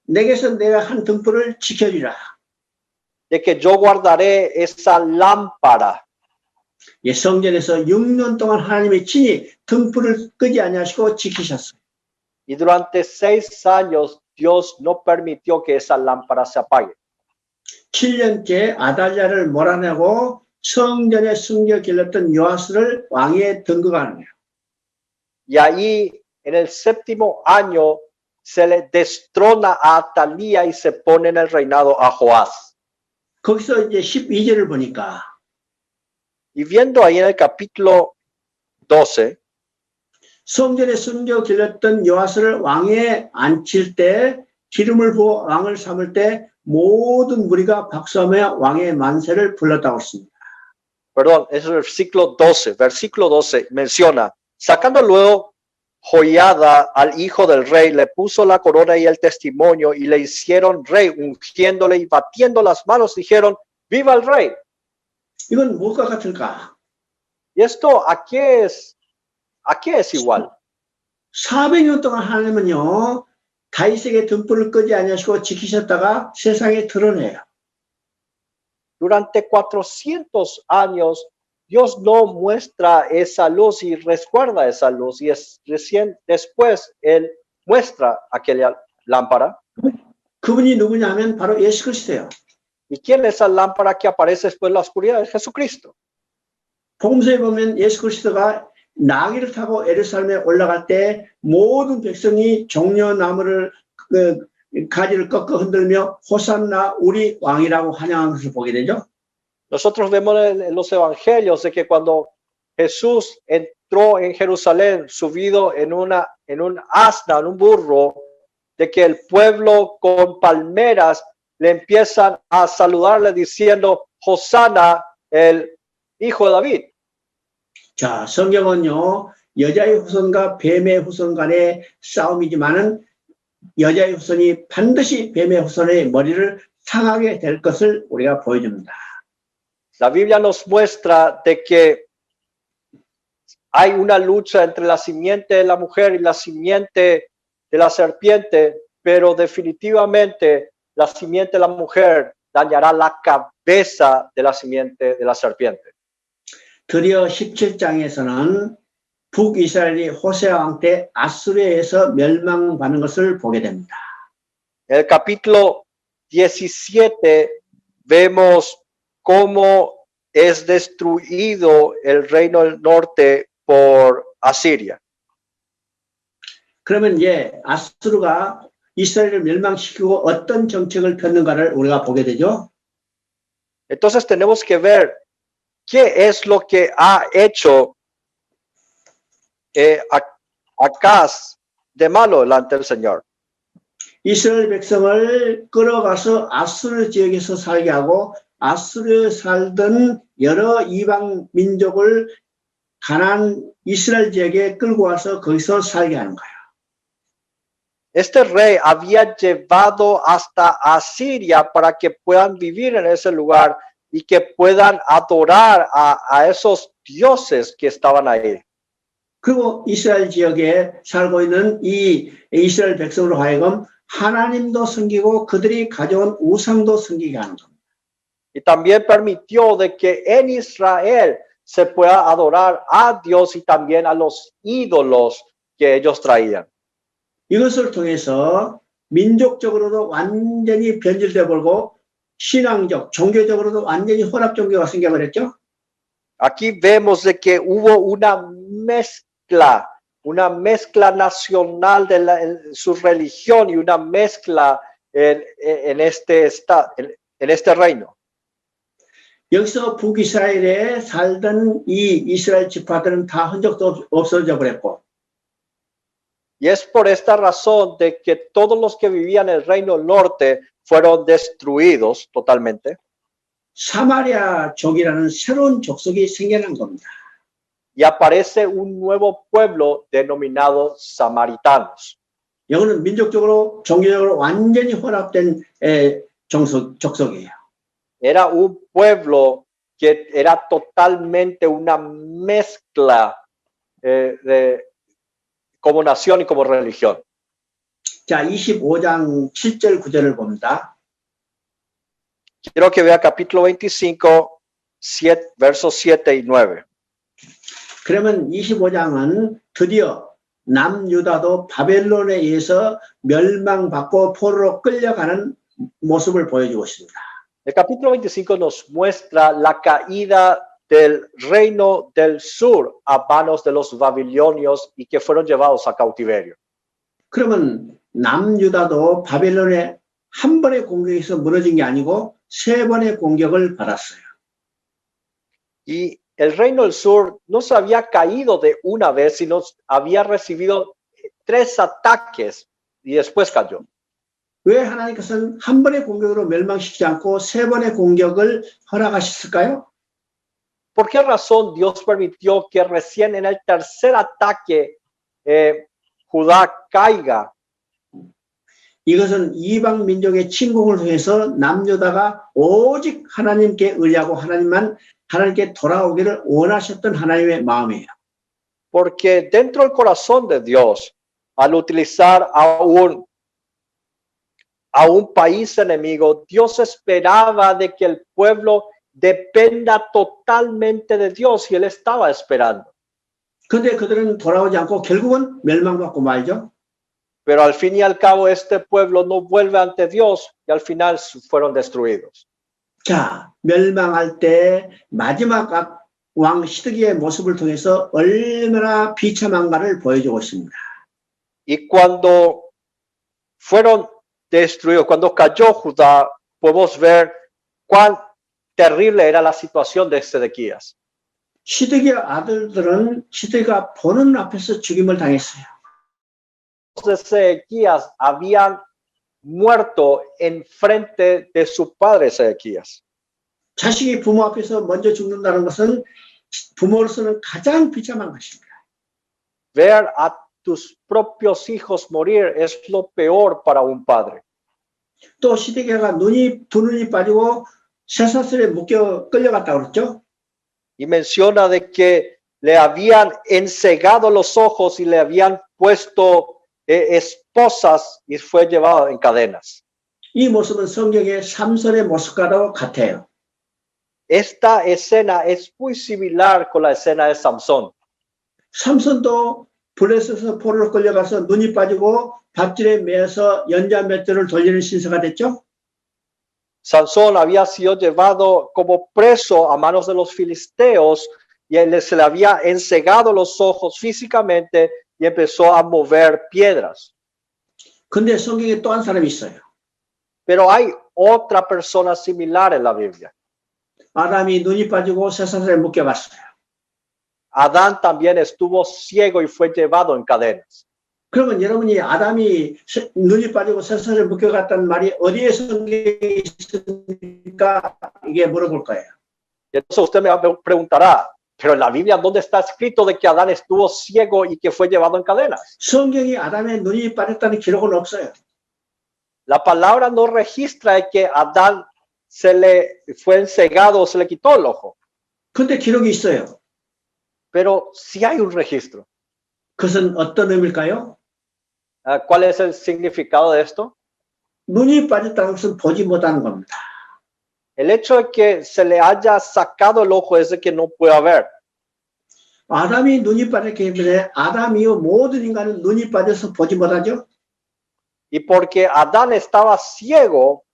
내게서 내가 한 등불을 지켜주라. De que yo guardaré esa lámpara. 예, 성전에서 6년 동안 하나님의 친히 등불을 끄지 아니하시고 지키셨어요. Y durante 6 años Dios no permitió que esa lámpara se apague. 7년째 아달랴를 몰아내고 성전에 숨겨 길렀던 요아스를 왕위에 등극하는 거예요. Y ahí en el 7º año se le destrona a Atalía y se pone en el reinado a Joás. 거기서 이제 12절을 보니까 Y viendo ahí en el capítulo 12, 성전에 숨겨 길렀던 요아스를 왕위에 앉힐 때 기름을 부어 왕을 삼을 때 모든 무리가 박수하며 왕의 만세를 불렀다고 했습니다. perdón, es el versículo 12 menciona, sacando luego Joiada al hijo del rey, le puso la corona y el testimonio y le hicieron rey, ungiéndole y batiendo las manos, dijeron, ¡viva el rey! 이건 무엇과 같을까? Y esto, ¿a qué es igual? 400년 동안 하나님은요, 다윗에게 등불을 끄지 아니하시고 지키셨다가 세상에 드러내요. Durante 400 años, Dios no muestra esa luz y resguarda esa luz. Y es recién después Él muestra aquella lámpara. 그분이 누구냐 하면 바로 예수 그리스도예요. ¿Y quién es esa lámpara que aparece después de la oscuridad? Es Jesucristo. 복음서에 보면 예수 그리스도가 나귀를 타고 예루살렘에 올라갈 때 모든 백성이 종려나무를 가지를 꺾어 흔들며 호산나 우리 왕이라고 환영하는 것을 보게 되죠. Nosotros vemos en los evangelios de que cuando Jesús entró en Jerusalén subido en un asna, en un burro, de que el pueblo con palmeras le empiezan a saludarle diciendo Hosanna, el hijo de David. 자, 성경은요, 여자의 후손과 뱀의 후손 간의 싸움이지만은 여자의 후손이 반드시 뱀의 후손의 머리를 상하게 될 것을 우리가 보여줍니다. La Biblia nos muestra de que hay una lucha entre la simiente de la mujer y la simiente de la serpiente, pero definitivamente la simiente de la mujer dañará la cabeza de la simiente de la serpiente. 드디어 17장에서는 북이스라엘이 호세아 왕 때 아수르에서 멸망받는 것을 보게 됩니다. En el capítulo 17 vemos cómo es destruido el reino del norte por Asiria. 그러면 이제 아수르가 이스라엘을 멸망시키고 어떤 정책을 폈는가를 우리가 보게 되죠. Entonces tenemos que ver qué es lo que ha hecho Acaz de malo delante del Señor. 이스라엘 백성을 끌어가서 아수르 지역에서 살게 하고 아수르에 살던 여러 이방 민족을 가나안 이스라엘 지역에 끌고 와서 거기서 살게 하는 거예요. Este rey había llevado hasta Asiria para que puedan vivir en ese lugar y que puedan adorar a esos dioses que estaban ahí. 그리고 이스라엘 지역에 살고 있는 이 이스라엘 백성으로 하여금 하나님도 섬기고 그들이 가져온 우상도 섬기게 하는 겁니다. Y también permitió de que en Israel se pueda adorar a Dios y también a los ídolos que ellos traían. 이것을 통해서 민족적으로도 완전히 변질돼 버리고 신앙적, 종교적으로도 완전히 혼합 종교가 생겨버렸죠. Aquí vemos de que hubo una mezcla nacional de en su religión y una mezcla en este reino. 여기서 북이스라엘에 살던 이 이스라엘 지파들은 다 흔적도 없어져 버렸고 Y es por esta razón de que todos los que vivían en el reino norte fueron destruidos totalmente. 사마리아족이라는 새로운 족속이 생겨난 겁니다. Y aparece un nuevo pueblo denominado samaritanos. 이거는 민족적으로 종교적으로 완전히 혼합된 족속이에요. Era un pueblo que era totalmente una mezcla como nación y como religión. 자, 25장 7절 9절을 봅니다. Quiero que vea capítulo 25, versos 7 y 9. 그러면 25장은 드디어 남유다도 바벨론에 의해서 멸망받고 포로로 끌려가는 모습을 보여주고 있습니다. El capítulo 25 nos muestra la caída del reino del sur a manos de los babilonios y que fueron llevados a cautiverio. 그러면 남유다도 바벨론에 한 번의 공격에서 무너진 게 아니고 세 번의 공격을 받았어요. Y el reino del sur no se había caído de una vez, sino había recibido 3 ataques y después cayó. 왜 하나님께서는 한 번의 공격으로 멸망시키지 않고 세 번의 공격을 허락하셨을까요? ¿Por qué razón Dios permitió que recién en el tercer ataque Judá caiga? 이것은 이방 민족의 침공을 통해서 남유다가 오직 하나님께 의지하고 하나님께 돌아오기를 원하셨던 하나님의 마음이에요. Porque dentro del corazón de Dios, al utilizar a un país enemigo, Dios esperaba de que el pueblo dependa totalmente de Dios y él estaba esperando. 근데 그들은 돌아오지 않고 결국은 멸망받고 말죠. Pero al fin y al cabo este pueblo no vuelve ante Dios y al final fueron destruidos. 자, 멸망할 때 마지막 왕 시드기의 모습을 통해서 얼마나 비참한가를 보여주고 있습니다. Y cuando fueron destruidos, cuando cayó Judá, podemos ver cuán terrible era la situación de Sedequías. 시드기의 아들들은 시드기가 보는 앞에서 죽임을 당했어요. De Sedequías habían muerto en frente de su padre Sedequías. 자식이 부모 앞에서 먼저 죽는다는 것은 부모로서는 가장 비참한 것입니다. Ver a tus propios hijos morir es lo peor para un padre. 또 시드기야가 두 눈이 빠지고 쇠사슬에 묶여 끌려갔다고 그랬죠. Y menciona de que le habían ensegado los ojos y le habían puesto esposas y fue llevado en cadenas. 이 모습은 성경의 삼손의 모습과도 같아요. Esta escena es muy similar con la escena de Samson. 삼손도 블레셋에서 포로로 끌려가서 눈이 빠지고 밧줄에 매어서 연자 맷줄을 돌리는 신세가 됐죠. Sansón había sido llevado como preso a manos de los filisteos y se le había ensegado los ojos físicamente y empezó a mover piedras. 근데 성경에 또 한 사람이 있어요. Pero hay otra persona similar en la Biblia. 아담이 눈이 빠지고 쇠사슬에 묶여갔어요. Adán también estuvo ciego y fue llevado en cadenas. 그러면 여러분이 아담이 눈이 빠지고 쇠사슬에 묶여갔다는 말이 어디에 성경에 있습니까? 이게 물어볼 거예요. Y entonces usted me preguntará, pero en la Biblia, ¿dónde está escrito de que Adán estuvo ciego y que fue llevado en cadenas? 성경이 아담의 눈이 빠졌다는 기록은 없어요. La palabra no registra que Adán se le fue encegado o se le quitó el ojo. 근데 기록이 있어요. Pero sí hay un registro. 그것은 어떤 의미일까요? ¿Cuál es el significado de esto? 눈이 빠졌다는 것은 보지 못하는 겁니다. El hecho de que se le haya sacado el ojo es de que no puede ver. 아담이 눈이 빠졌기 때문에 아담 이후 모든 인간은 눈이 빠져서 보지 못하죠. Y porque Adán estaba ciego,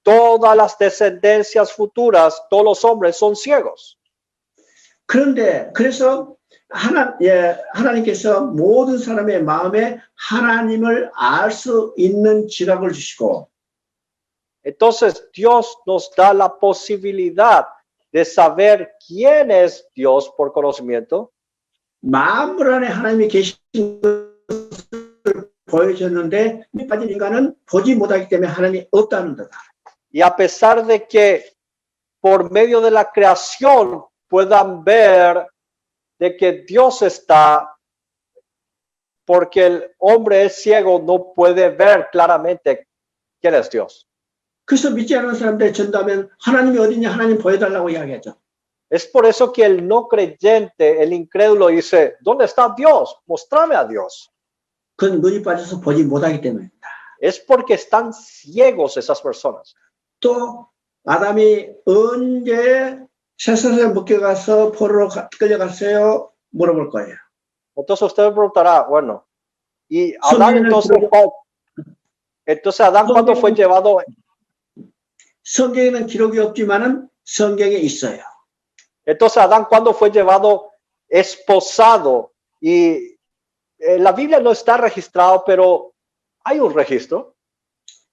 todas las descendencias futuras, todos los hombres son ciegos. 그런데 그래서 하나님께서 모든 사람의 마음에 하나님을 알 수 있는 지각을 주시고 Entonces Dios nos da la posibilidad de saber quién es Dios por conocimiento. 만물 안에 하나님이 계신 것을 보여줬는데 눈이 빠진 인간은 보지 못하기 때문에 하나님이 없다는 거다. Y a pesar de que por medio de la creación puedan ver de que Dios está, porque el hombre es ciego, no puede ver claramente quién es Dios. 그래서 믿지 않는 사람들 전도하면 하나님이 어디냐 하나님 보여달라고 이야기하죠. Es por eso que el no creyente, el incrédulo dice, ¿dónde está Dios? Mostrame a Dios. 그건 눈이 빠져서 보지 못하기 때문입니다. Es porque están ciegos esas personas. 또 아담이 언제 쇠사슬에 묶여가서 포로로 끌려갔어요? 물어볼 거예요. Entonces usted me preguntará, bueno, y Adán entonces Adán cuando fue llevado, 성경에는 기록이 없지만은 성경에 있어요. entonces Adán cuando fue llevado esposado, y la Biblia no está registrado, pero hay un registro.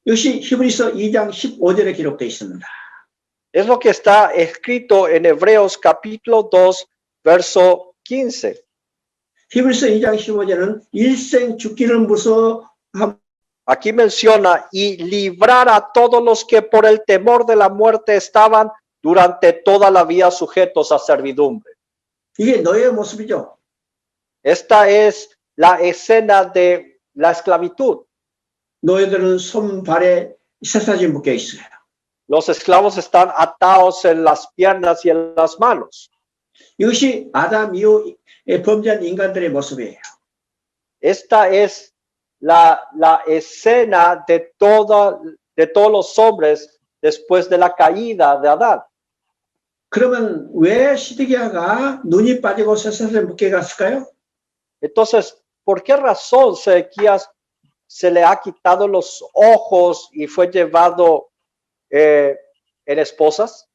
역시 히브리서 2장 15절에 기록되어 있습니다. Es lo que está escrito en Hebreos capítulo 2, verso 15. 히브리서 2장 15절은 일생 죽기를 무서워함. Aquí menciona, y librar a todos los que por el temor de la muerte estaban durante toda la vida sujetos a servidumbre. 이게 너의 모습이죠. Esta es la escena de la esclavitud. 너희들은 손발에 쇠사슬이 묶여 있어요. Los esclavos están atados en las piernas y en las manos. 이것이 아담 이후에 범죄한 인간들의 모습이에요. Esta es la escena de todos los hombres después de la caída de Adán. 그러면 왜 시드기야가 눈이 빠지고 쇠사슬에 묶여 갔을까요? Entonces, ¿por qué razón Sedequías se le ha quitado los ojos y fue llevado en esposas?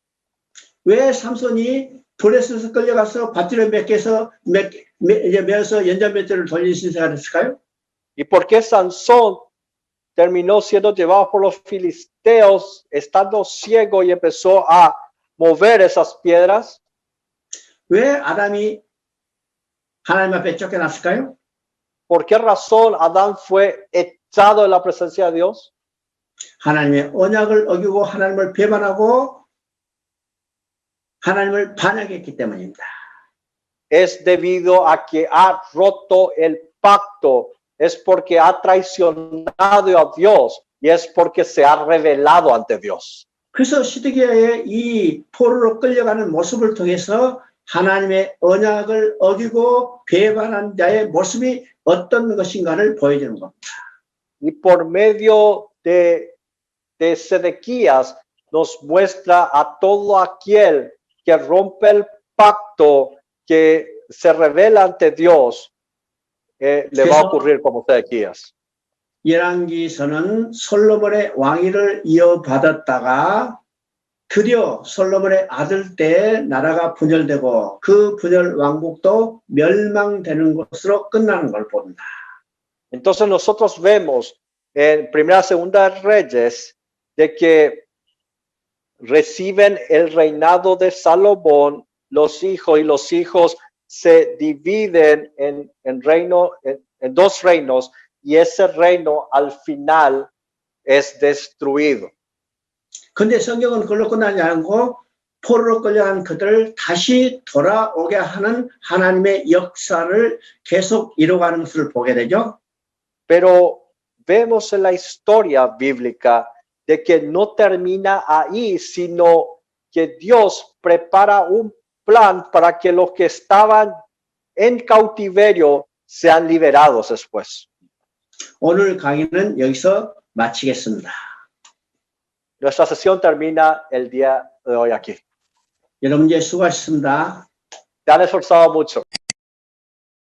왜 삼손이 돌에서 끌려가서 밧줄에 매서 연장면죄를 돌린 신세가 됐을까요? ¿Y por qué Sansón terminó siendo llevado por los filisteos estando ciego y empezó a mover esas piedras? 왜 아담이 하나님 앞에 쫓겨났을까요? ¿Por qué razón Adán fue echado de la presencia de Dios? 하나님의 언약을 어기고 하나님을 배반하고 하나님을 반역했기 때문입니다. Es debido a que ha roto el pacto, es porque ha traicionado a Dios y es porque se ha rebelado ante Dios. 그래서 시드기야의 이 포로로 끌려가는 모습을 통해서 하나님의 언약을 어기고 배반한 자의 모습이 어떤 것인가를 보여주는 겁니다. Y por medio de Sedequías nos muestra a todo aquel que rompe el pacto, que se revela ante Dios, le va a ocurrir como Sedequías. 열왕기서는 솔로몬의 왕위를 이어받았다가 드디어 솔로몬의 아들 때에 나라가 분열되고 그 분열 왕국도 멸망되는 것으로 끝나는 걸 본다. Entonces nosotros vemos en Primera, Segunda Reyes de que reciben el reinado de Salomón los hijos y los hijos se dividen en dos reinos y ese reino al final es destruido. 근데 성경은 그걸로 끝나지 않고 포로로 끌려간 그들을 다시 돌아오게 하는 하나님의 역사를 계속 이루어가는 것을 보게 되죠. Pero vemos en la historia bíblica de que no termina ahí, sino que Dios prepara un plan para que los que estaban en cautiverio sean liberados después. 오늘 강의는 여기서 마치겠습니다. Nuestra sesión termina el día de hoy aquí. 여러분 이제 수고하셨습니다. Te han esforzado mucho.